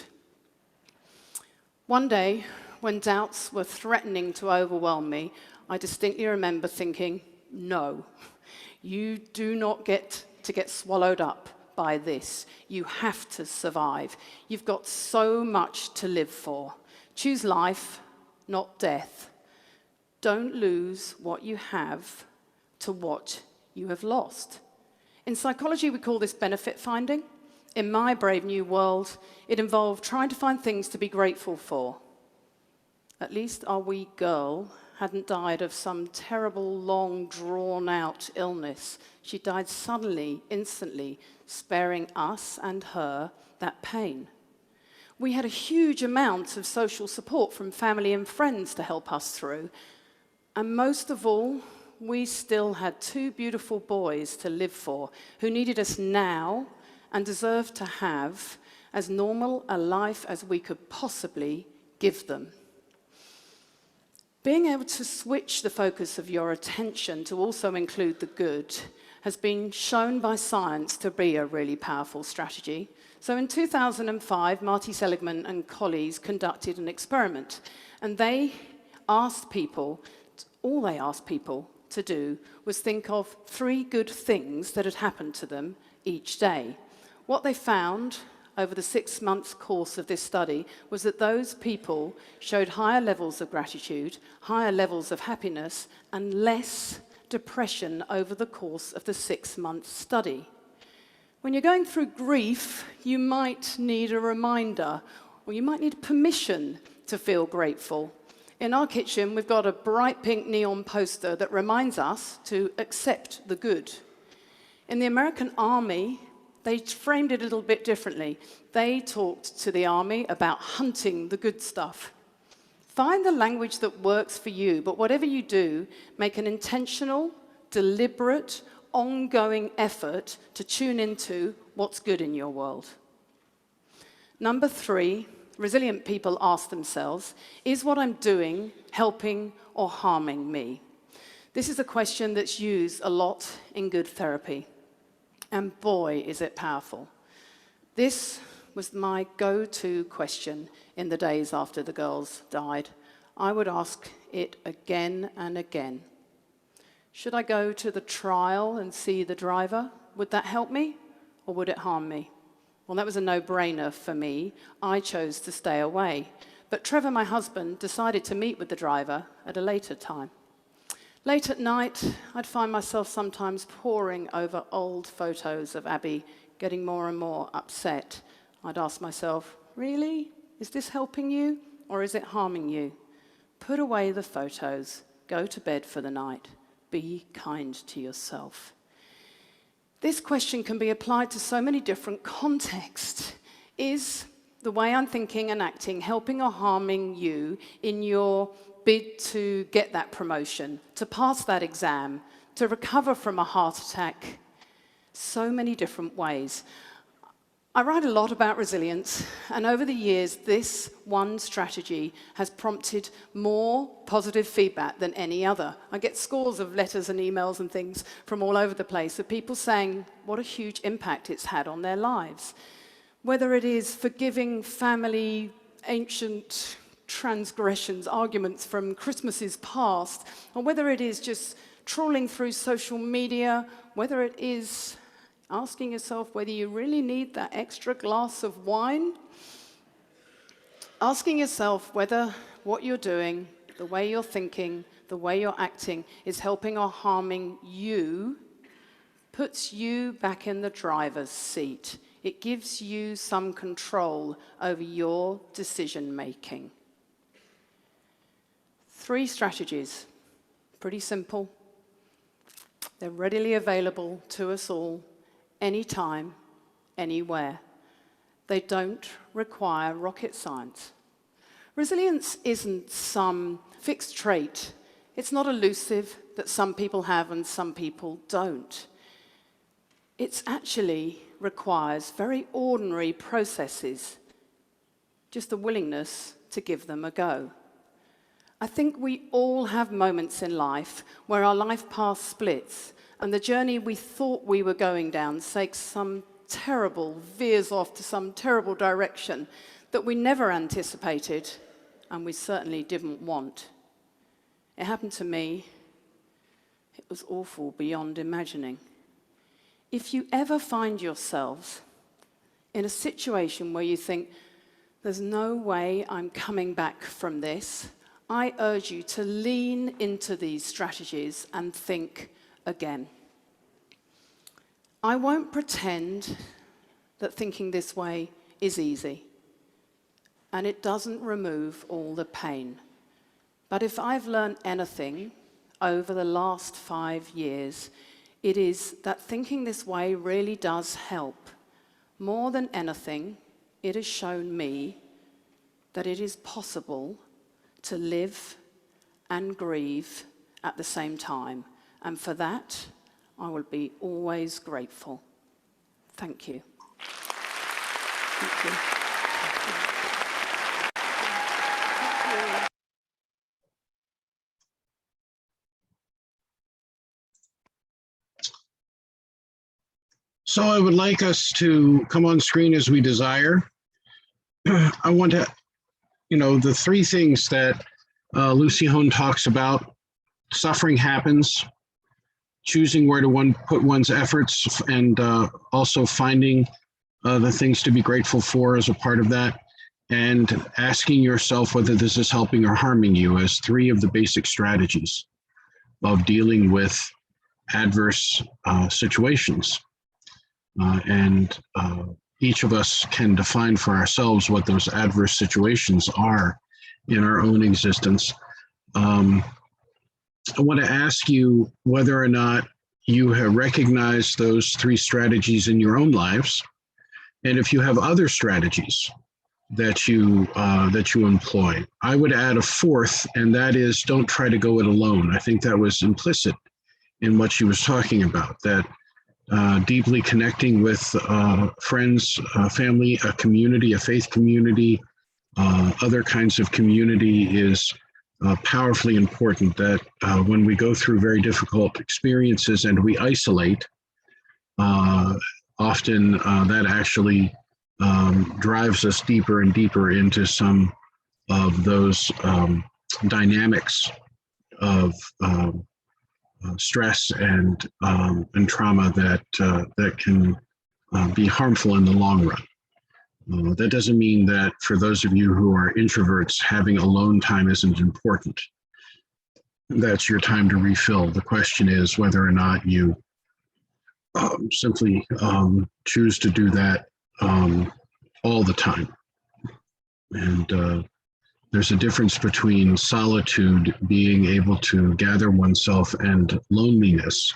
K: One day, when doubts were threatening to overwhelm me, I distinctly remember thinking, no, you do not get to get swallowed up by this. You have to survive. You've got so much to live for. Choose life, not death. Don't lose what you have to what you have lost. In psychology, we call this benefit finding. In my brave new world, it involved trying to find things to be grateful for. At least our wee girl hadn't died of some terrible, long, drawn-out illness. She died suddenly, instantly, sparing us and her that pain. We had a huge amount of social support from family and friends to help us through. And most of all, we still had 2 beautiful boys to live for who needed us now and deserved to have as normal a life as we could possibly give them. Being able to switch the focus of your attention to also include the good has been shown by science to be a really powerful strategy. So in 2005, Marty Seligman and colleagues conducted an experiment, and all they asked people to do was think of 3 good things that had happened to them each day. What they found over the 6 months course of this study was that those people showed higher levels of gratitude, higher levels of happiness, and less depression over the course of the 6-month study. When you're going through grief, you might need a reminder, or you might need permission to feel grateful. In our kitchen, we've got a bright pink neon poster that reminds us to accept the good. In the American Army, they framed it a little bit differently. They talked to the army about hunting the good stuff. Find the language that works for you, but whatever you do, make an intentional, deliberate, ongoing effort to tune into what's good in your world. Number 3, resilient people ask themselves, is what I'm doing helping or harming me? This is a question that's used a lot in good therapy. And boy, is it powerful. This was my go-to question in the days after the girls died. I would ask it again and again. Should I go to the trial and see the driver? Would that help me, or would it harm me? Well, that was a no-brainer for me. I chose to stay away. But Trevor, my husband, decided to meet with the driver at a later time. Late at night, I'd find myself sometimes poring over old photos of Abby, getting more and more upset. I'd ask myself, really? Is this helping you, or is it harming you? Put away the photos. Go to bed for the night. Be kind to yourself. This question can be applied to so many different contexts. Is the way I'm thinking and acting helping or harming you in your bid to get that promotion, to pass that exam, to recover from a heart attack? So many different ways. I write a lot about resilience, and over the years, this one strategy has prompted more positive feedback than any other. I get scores of letters and emails and things from all over the place of people saying what a huge impact it's had on their lives. Whether it is forgiving family, ancient transgressions, arguments from Christmases past, or whether it is just trawling through social media, whether it is asking yourself whether you really need that extra glass of wine, asking yourself whether what you're doing, the way you're thinking, the way you're acting is helping or harming you, puts you back in the driver's seat. It gives you some control over your decision making. 3 strategies, pretty simple. They're readily available to us all, anytime, anywhere. They don't require rocket science. Resilience isn't some fixed trait. It's not elusive that some people have and some people don't. It actually requires very ordinary processes, just the willingness to give them a go. I think we all have moments in life where our life path splits and the journey we thought we were going down takes some terrible, veers off to some terrible direction that we never anticipated and we certainly didn't want. It happened to me. It was awful beyond imagining. If you ever find yourselves in a situation where you think, there's no way I'm coming back from this, I urge you to lean into these strategies and think again. I won't pretend that thinking this way is easy, and it doesn't remove all the pain. But if I've learned anything over the last 5 years, it is that thinking this way really does help. More than anything, it has shown me that it is possible to live and grieve at the same time. And for that, I will be always grateful. Thank you. Thank you.
A: So I would like us to come on screen as we desire. I want to, the 3 things that Lucy Hone talks about: suffering happens, choosing where to put one's efforts, and also finding the things to be grateful for as a part of that, and asking yourself whether this is helping or harming you as three of the basic strategies of dealing with adverse situations. And each of us can define for ourselves what those adverse situations are in our own existence. I want to ask you whether or not you have recognized those three strategies in your own lives, and if you have other strategies that you employ. I would add a fourth, and that is don't try to go it alone. I think that was implicit in what she was talking about, that deeply connecting with friends, family, a community, a faith community, other kinds of community is powerfully important. That when we go through very difficult experiences and we isolate, often that actually drives us deeper and deeper into some of those dynamics of stress and trauma that can be harmful in the long run. That doesn't mean that for those of you who are introverts, having alone time isn't important. That's your time to refill. The question is whether or not you simply choose to do that all the time. And there's a difference between solitude, being able to gather oneself, and loneliness,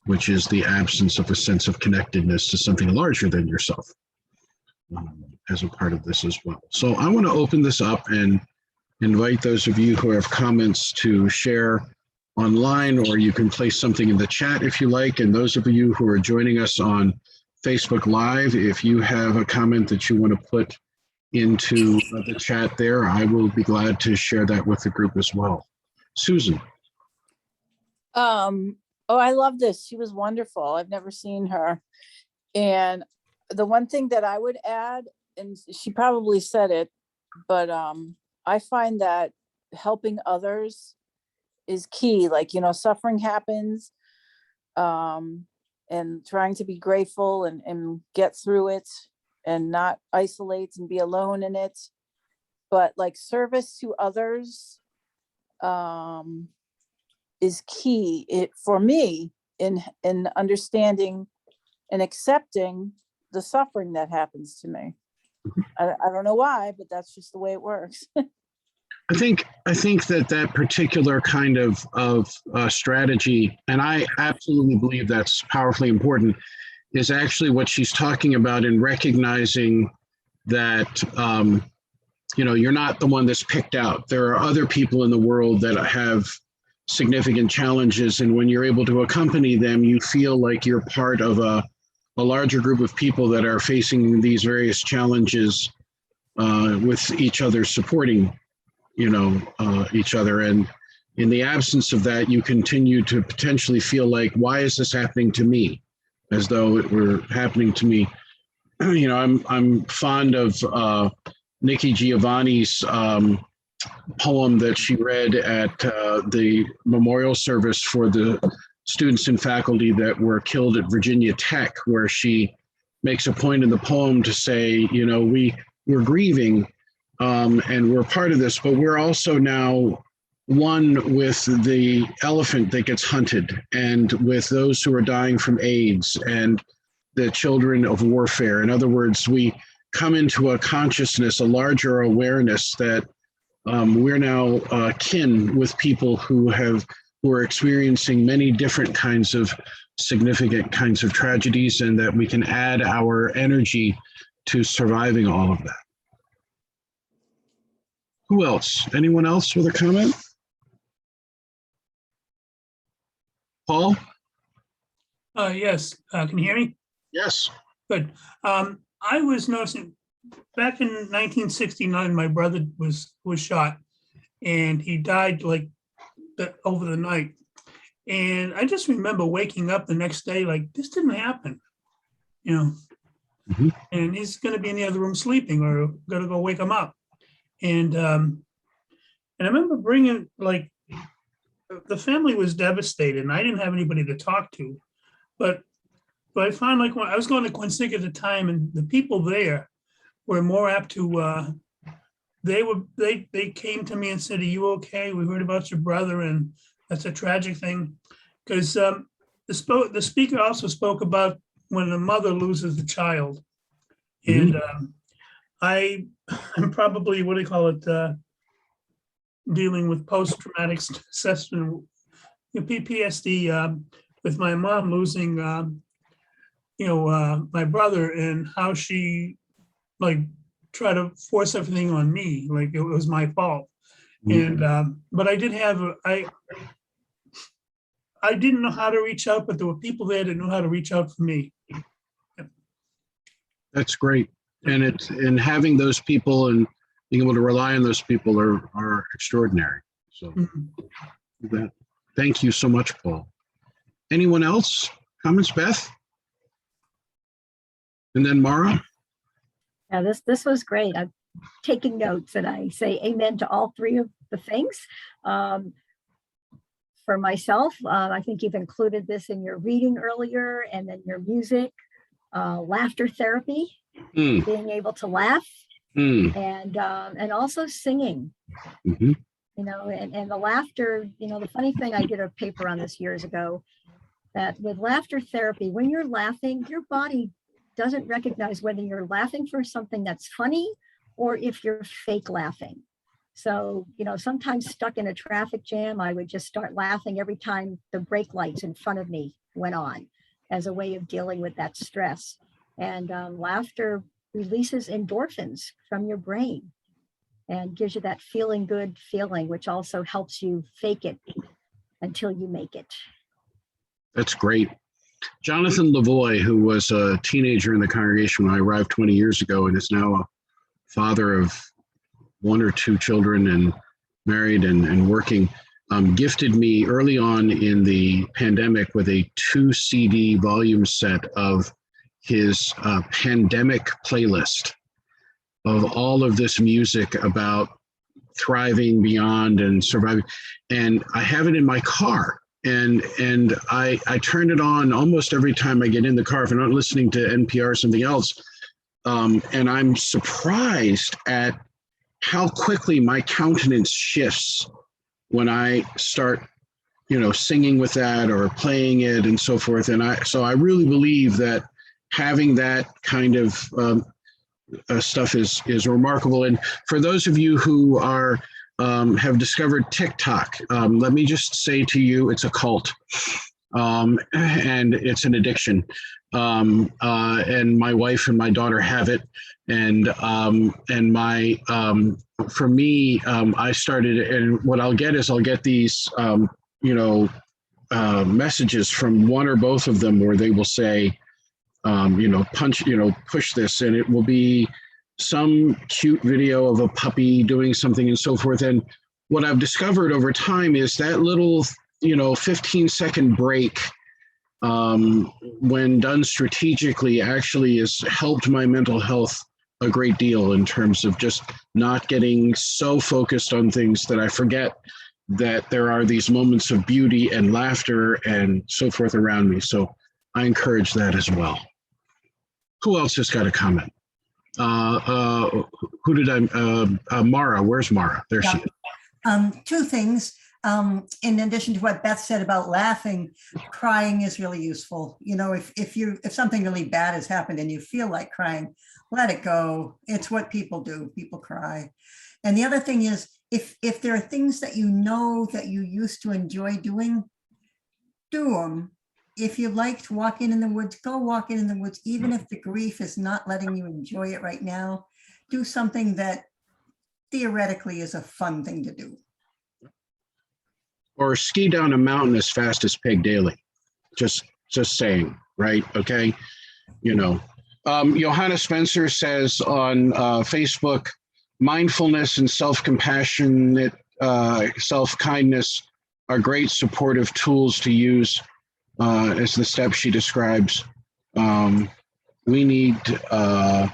A: which is the absence of a sense of connectedness to something larger than yourself, as a part of this as well. So I want to open this up and invite those of you who have comments to share online, or you can place something in the chat if you like. And those of you who are joining us on Facebook Live, if you have a comment that you want to put into the chat there, I will be glad to share that with the group as well. Susan.
H: Oh, I love this. She was wonderful. I've never seen her. And the one thing that I would add, and she probably said it, but I find that helping others is key. Like, you know, suffering happens, and trying to be grateful and get through it and not isolate and be alone in it. But like service to others is key for me in understanding and accepting the suffering that happens to me. I don't know why, but that's just the way it works.
A: I think that particular kind of strategy, and I absolutely believe that's powerfully important, is actually what she's talking about in recognizing that you're not the one that's picked out. There are other people in the world that have significant challenges, and when you're able to accompany them, you feel like you're part of a larger group of people that are facing these various challenges, with each other supporting each other. And in the absence of that, you continue to potentially feel like, why is this happening to me? As though it were happening to me. I'm fond of Nikki Giovanni's poem that she read at the memorial service for the students and faculty that were killed at Virginia Tech, where she makes a point in the poem to say, we're grieving, and we're part of this, but we're also now one with the elephant that gets hunted, and with those who are dying from AIDS, and the children of warfare. In other words, we come into a consciousness, a larger awareness that we're now kin with people who are experiencing many different kinds of significant kinds of tragedies, and that we can add our energy to surviving all of that. Who else? Anyone else with a comment? Paul?
L: Yes, can you hear me?
A: Yes.
L: Good. I was noticing back in 1969, my brother was shot, and he died over the night. And I just remember waking up the next day like, this didn't happen,
A: Mm-hmm.
L: And he's going to be in the other room sleeping, or going to go wake him up. And I remember bringing, the family was devastated, and I didn't have anybody to talk to, but But I found like when I was going to Quincy at the time, and the people there were more apt to, they came to me and said, "Are you okay? We heard about your brother, and that's a tragic thing." Because the speaker also spoke about when a mother loses a child. And I'm probably, what do you call it, dealing with post-traumatic stress and PTSD with my mom losing, my brother, and how she like tried to force everything on me, like it was my fault. And but I did have I didn't know how to reach out, but there were people there that knew how to reach out for me.
A: That's great. And having those people and being able to rely on those people are extraordinary. So thank you so much, Paul. Anyone else? Comments, Beth? And then Mara?
D: Yeah, this was great. I'm taking notes and I say amen to all three of the things. For myself, I think you've included this in your reading earlier, and then your music, laughter therapy, being able to laugh, and also singing. You know, and the laughter, you know, the funny thing, I did a paper on this years ago, that with laughter therapy, when you're laughing, your body doesn't recognize whether you're laughing for something that's funny or if you're fake laughing. So, you know, sometimes stuck in a traffic jam, I would just start laughing every time the brake lights in front of me went on, as a way of dealing with that stress. And laughter releases endorphins from your brain and gives you that feeling good feeling, which also helps you fake it until you make it.
A: That's great. Jonathan Lavoie, who was a teenager in the congregation when I arrived 20 years ago and is now a father of 1 or 2 children and married and working, gifted me early on in the pandemic with a 2 CD volume set of his pandemic playlist of all of this music about thriving beyond and surviving. And I have it in my car. And I turn it on almost every time I get in the car if I'm not listening to NPR or something else. And I'm surprised at how quickly my countenance shifts when I start, you know, singing with that or playing it and so forth. And so I really believe that having that kind of stuff is remarkable. And for those of you who are have discovered TikTok, let me just say to you, it's a cult, and it's an addiction. And my wife and my daughter have it, and my for me, I started, and what I'll get is I'll get these messages from one or both of them where they will say, push this, and it will be some cute video of a puppy doing something and so forth. And what I've discovered over time is that little 15-second break, when done strategically, actually has helped my mental health a great deal in terms of just not getting so focused on things that I forget that there are these moments of beauty and laughter and so forth around me. So I encourage that as well. Who else has got a comment? Who did I? Mara, where's Mara? There she is.
I: 2 things. In addition to what Beth said about laughing, crying is really useful. You know, if something really bad has happened and you feel like crying, let it go. It's what people do. People cry. And the other thing is, if there are things that you know that you used to enjoy doing, do them. If you liked walking in the woods, go walking in the woods, even if the grief is not letting you enjoy it right now. Do something that theoretically is a fun thing to do.
A: Or ski down a mountain as fast as Peg Daly. Just saying, right? Okay. Johanna Spencer says on Facebook, mindfulness and self-compassionate, self-kindness are great supportive tools to use as the steps she describes. We need to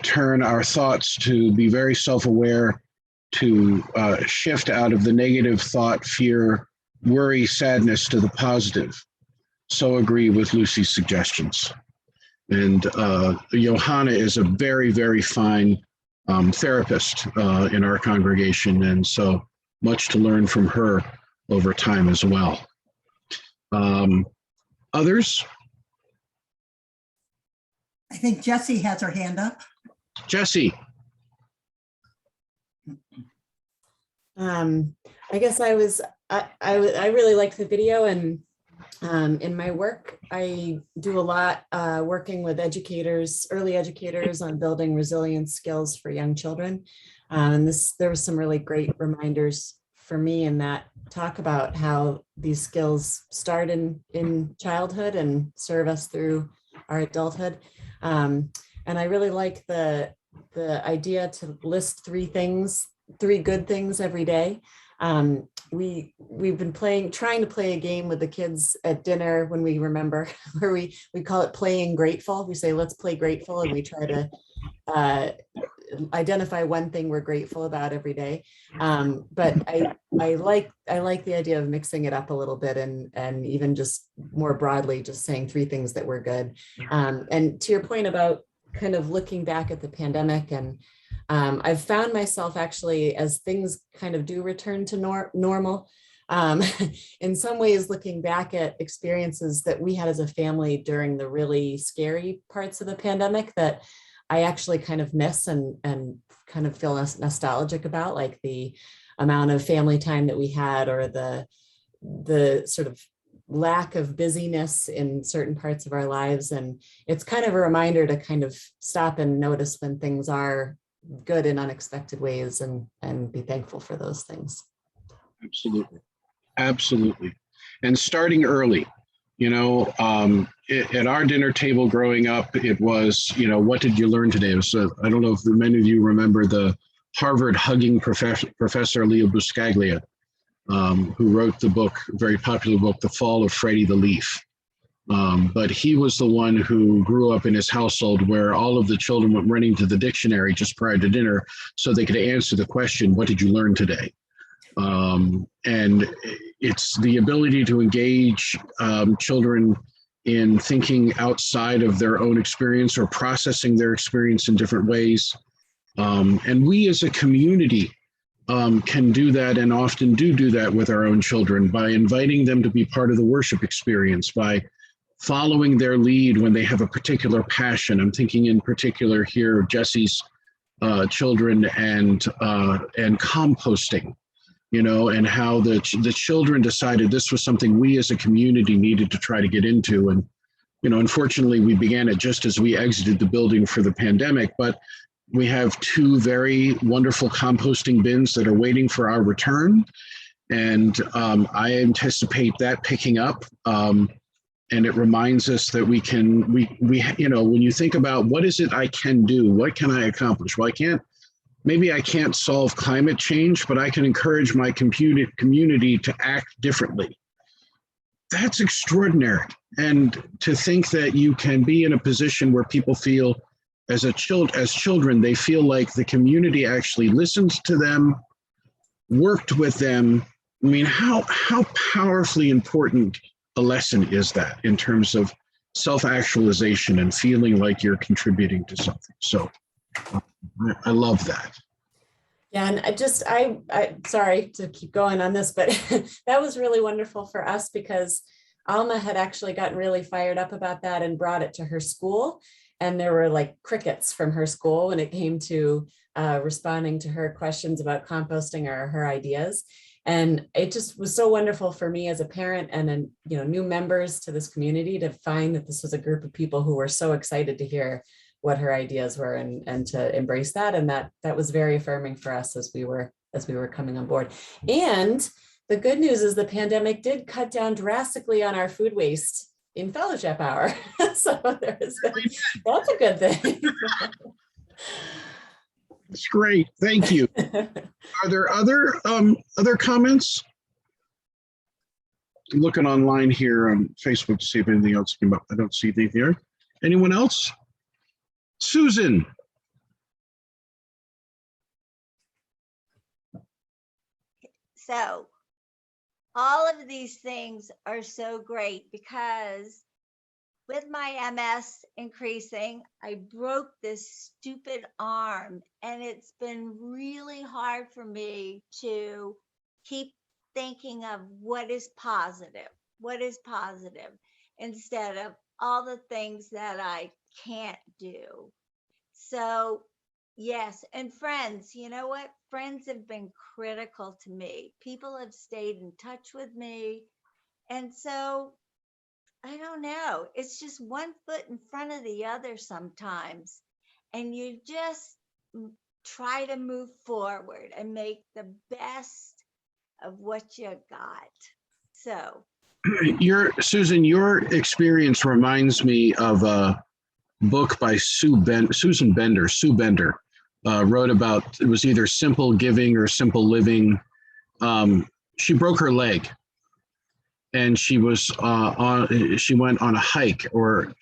A: turn our thoughts to be very self-aware, to shift out of the negative thought, fear, worry, sadness to the positive. So agree with Lucy's suggestions. And Johanna is a very, very fine therapist in our congregation. And so much to learn from her over time as well. Others?
I: I think Jessie has her hand up.
A: Jessie.
J: I guess I really liked the video, and in my work, I do a lot working with educators, early educators, on building resilience skills for young children. And there was some really great reminders for me in that talk about how these skills start in childhood and serve us through our adulthood. And I really like the idea to list three good things every day. We've been trying to play a game with the kids at dinner when we remember, where we call it playing grateful. We say, let's play grateful, and we try to identify one thing we're grateful about every day. But I like the idea of mixing it up a little bit, and even just more broadly, just saying three things that were good. And to your point about kind of looking back at the pandemic, and I've found myself actually, as things kind of do return to normal, in some ways looking back at experiences that we had as a family during the really scary parts of the pandemic that I actually kind of miss and kind of feel nostalgic about, like the amount of family time that we had, or the sort of lack of busyness in certain parts of our lives. And it's kind of a reminder to kind of stop and notice when things are good in unexpected ways, and be thankful for those things.
A: Absolutely. Absolutely. And starting early, at our dinner table growing up, it was, what did you learn today? It was, I don't know if many of you remember the Harvard hugging professor Leo Buscaglia, who wrote the book, very popular book, The Fall of Freddie the Leaf. But he was the one who grew up in his household where all of the children went running to the dictionary just prior to dinner so they could answer the question, what did you learn today? And it's the ability to engage children in thinking outside of their own experience or processing their experience in different ways. And we as a community can do that, and often do that with our own children, by inviting them to be part of the worship experience, by following their lead when they have a particular passion. I'm thinking in particular here of Jesse's children and composting, and how the children decided this was something we as a community needed to try to get into. And, unfortunately, we began it just as we exited the building for the pandemic, but we have two very wonderful composting bins that are waiting for our return. And I anticipate that picking up. And it reminds us that we when you think about what is it I can do, what can I accomplish? Well, maybe I can't solve climate change, but I can encourage my community to act differently. That's extraordinary. And to think that you can be in a position where people feel as children, they feel like the community actually listened to them, worked with them. I mean, how powerfully important a lesson is that in terms of self-actualization and feeling like you're contributing to something. So I love that.
J: Yeah, and I sorry to keep going on this, but that was really wonderful for us, because Alma had actually gotten really fired up about that and brought it to her school. And there were like crickets from her school when it came to responding to her questions about composting or her ideas. And it just was so wonderful for me as a parent and then, new members to this community to find that this was a group of people who were so excited to hear what her ideas were and to embrace that. And that was very affirming for us as we were coming on board. And the good news is the pandemic did cut down drastically on our food waste in fellowship hour. So that's a good thing.
A: That's great. Thank you. Are there other comments? I'm looking online here on Facebook to see if anything else came up. I don't see anything here. Anyone else? Susan.
B: So all of these things are so great because with my MS increasing, I broke this stupid arm, and it's been really hard for me to keep thinking of what is positive, instead of all the things that I can't do. So, yes, and friends, you know what? Friends have been critical to me. People have stayed in touch with me. And so I don't know. It's just one foot in front of the other sometimes. And you just try to move forward and make the best of what you got. So,
A: Susan, your experience reminds me of a book by Susan Bender. Sue Bender wrote about, it was either simple giving or simple living. She broke her leg, and she was she went on a hike,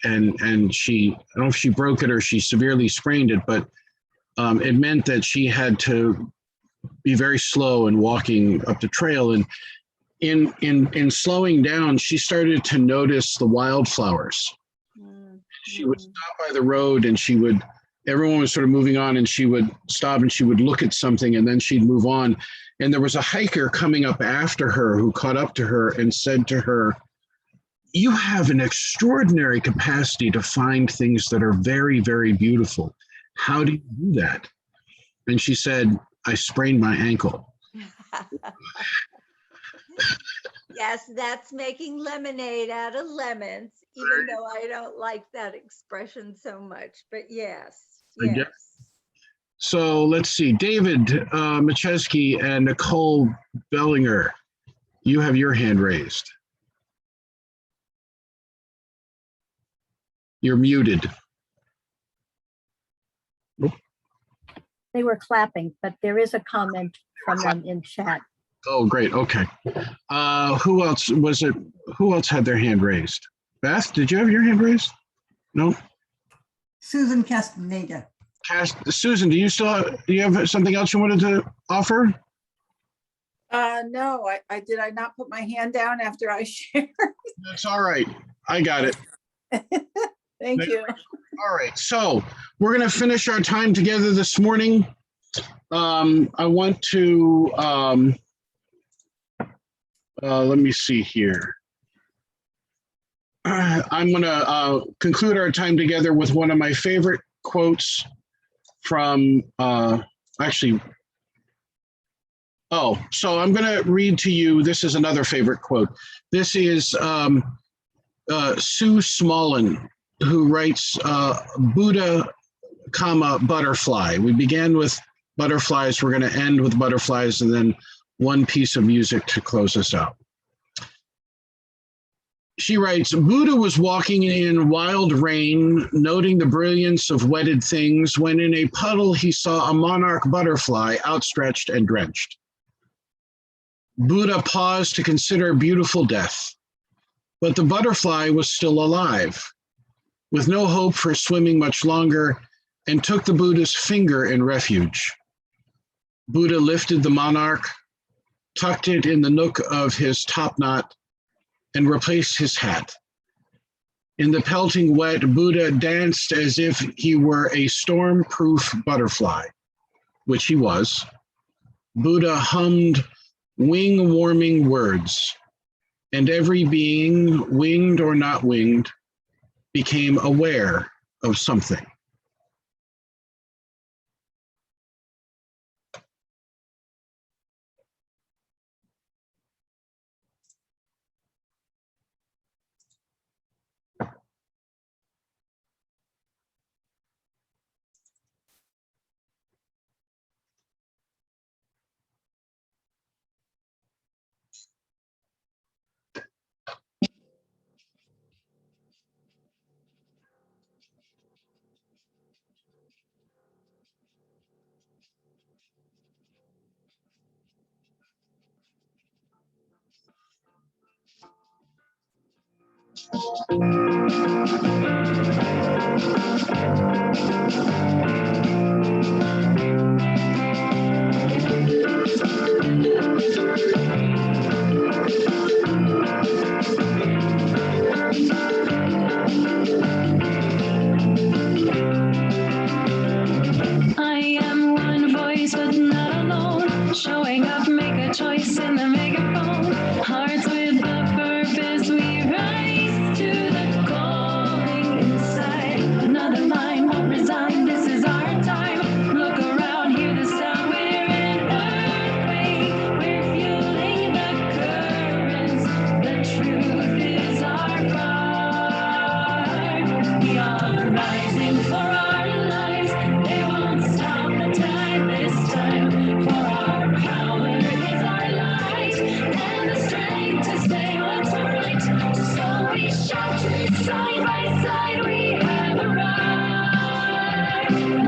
A: and she, I don't know if she broke it or she severely sprained it, but it meant that she had to be very slow in walking up the trail. And in slowing down, she started to notice the wildflowers. She would stop by the road, and everyone was sort of moving on, and she would stop and she would look at something, and then she'd move on. And there was a hiker coming up after her who caught up to her and said to her, "You have an extraordinary capacity to find things that are very, very beautiful. How do you do that?" And she said, "I sprained my ankle."
B: yes, that's making lemonade out of lemons, even though I don't like that expression so much. But yes.
A: So let's see, David Macheski and Nicole Bellinger, you have your hand raised. You're muted.
D: They were clapping, but there is a comment from them in chat.
A: Oh, great. Okay. Who else was it? Who else had their hand raised? Beth, did you have your hand raised? No.
I: Susan Castaneda.
A: Susan, do you have something else you wanted to offer?
H: No, I did. I not put my hand down after I shared.
A: That's all right. I got it.
H: Thank you.
A: All right. So we're going to finish our time together this morning. I want to, let me see here. I'm going to conclude our time together with one of my favorite quotes from so I'm going to read to you. This is another favorite quote. This is Sue Smolin, who writes Buddha, butterfly. We began with butterflies. We're going to end with butterflies, and then one piece of music to close us out. She writes, Buddha was walking in wild rain, noting the brilliance of wedded things, when in a puddle he saw a monarch butterfly outstretched and drenched. Buddha paused to consider beautiful death, but the butterfly was still alive, with no hope for swimming much longer, and took the Buddha's finger in refuge. Buddha lifted the monarch, tucked it in the nook of his topknot, and replaced his hat. In the pelting wet, Buddha danced as if he were a storm-proof butterfly, which he was. Buddha hummed wing-warming words, and every being, winged or not winged, became aware of something.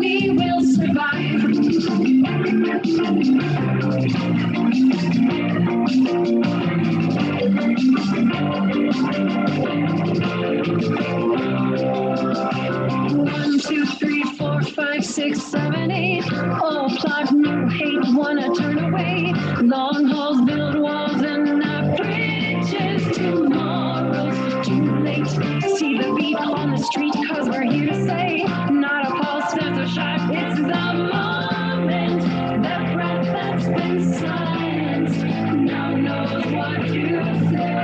G: We will survive. One, two, three, four, five, six, seven, eight. All plot, no hate, wanna turn away. Long halls, build walls, and not bridges. Tomorrow's too late. See the beat on the street, cause we're here to say, not a pulse, there's a shot. It's the moment. That breath that's been silenced now knows what to say.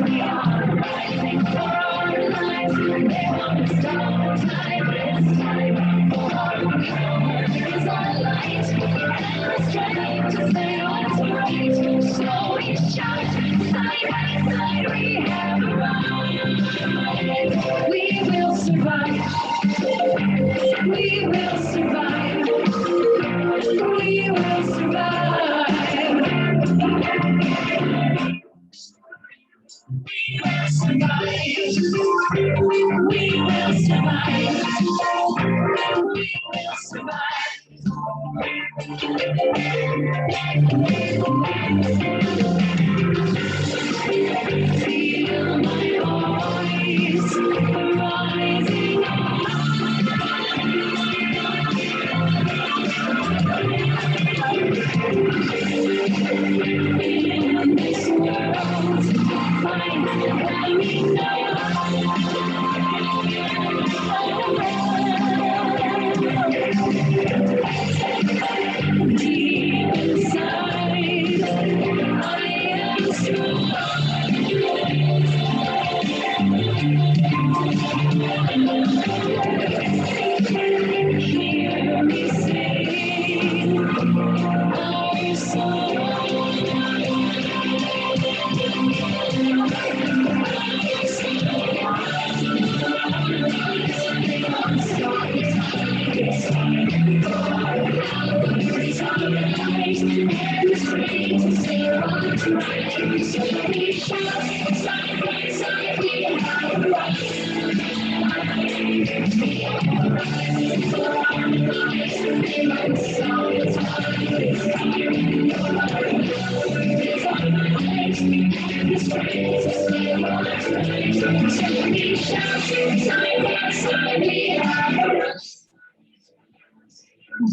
G: We are rising for our lives. They want to stop the time. It's time for our power is our light. And the strength to say what's right. So we shout, side by side, we have arrived. We will survive. We will survive. We will survive. We will survive. We will survive. We will survive. Feel my voice rising in this world. Find what we know. Deep inside, I am strong. Hear me say, our soul.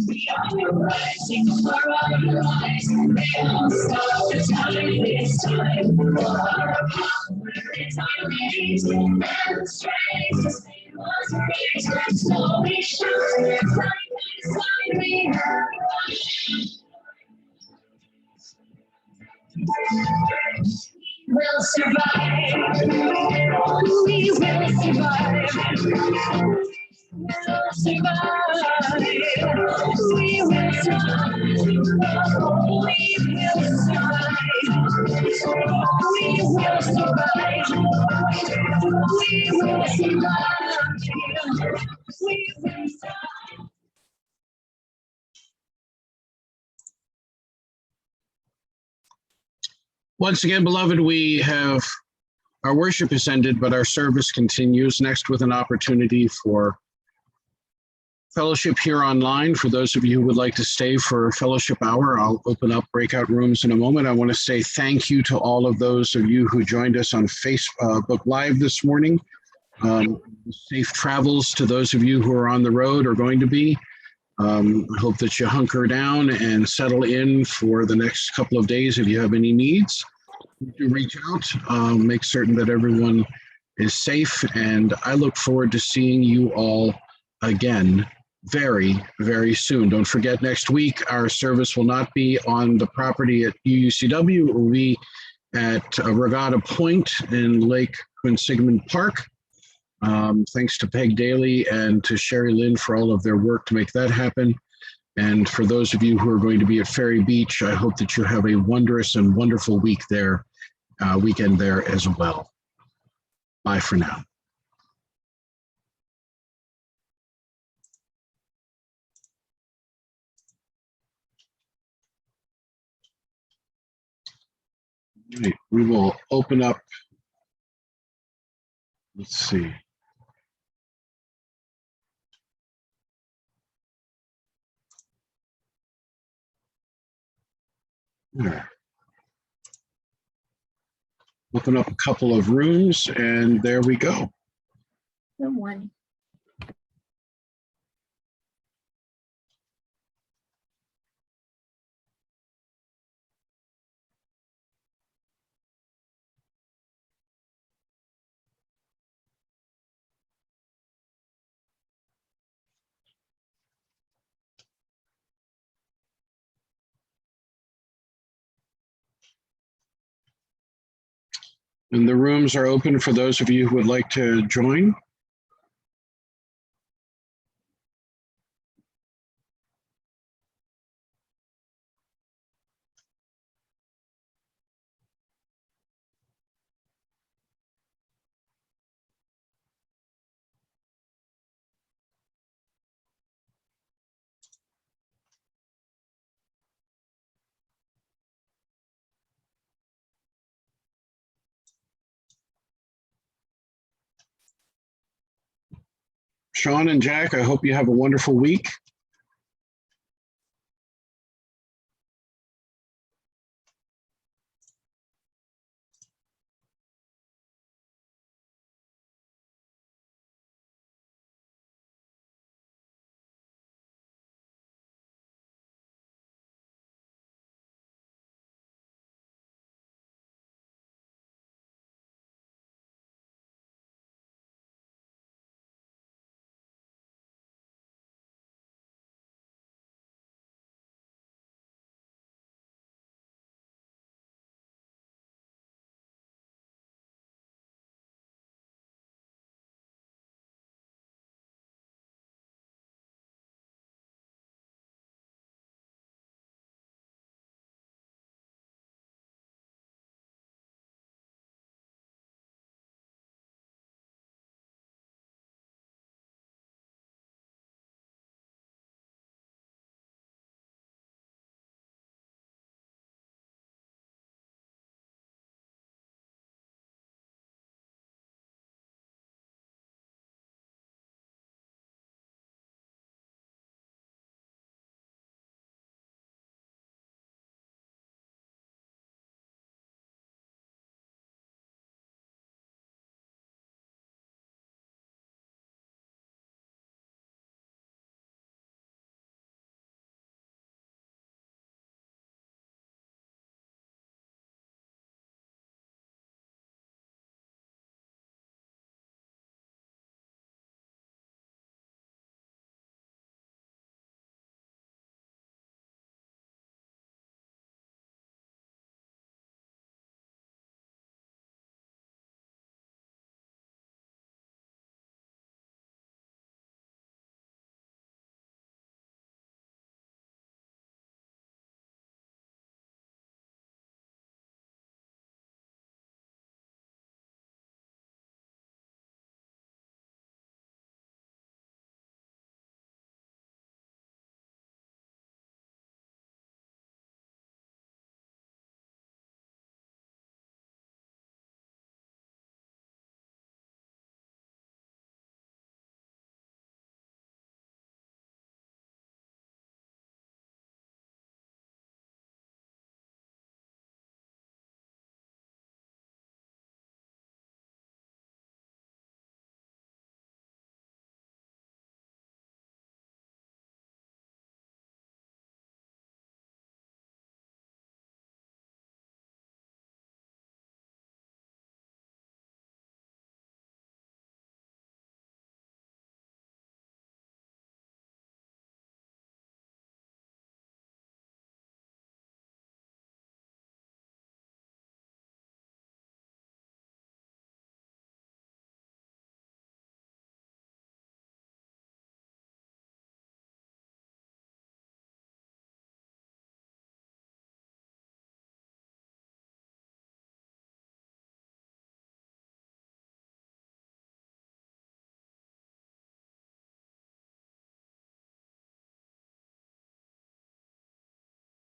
G: We are rising for our lives. They won't stop the time. It's time for our power. It's our race and the strength to say what's right. So we shout, side by side, we have we'll survive. We will survive. We'll survive. We will survive. We will survive. We will survive. We will survive. We will survive.
A: Once again, beloved, we have our worship has ended, but our service continues next with an opportunity for fellowship here online. For those of you who would like to stay for fellowship hour, I'll open up breakout rooms in a moment. I want to say thank you to all of those of you who joined us on Facebook Live this morning. Safe travels to those of you who are on the road or going to be. I hope that you hunker down and settle in for the next couple of days. If you have any needs, do reach out, make certain that everyone is safe. And I look forward to seeing you all again very, very soon. Don't forget, next week, our service will not be on the property at UUCW. It will be at Regatta Point in Lake Quinsigamond Park. Thanks to Peg Daly and to Sherry Lynn for all of their work to make that happen. And for those of you who are going to be at Ferry Beach, I hope that you have a wondrous and wonderful week there, weekend there as well. Bye for now. All right, we will open up. Let's see. There. Open up a couple of rooms, and there we go.
D: Good morning.
A: And the rooms are open for those of you who would like to join. Sean and Jack, I hope you have a wonderful week.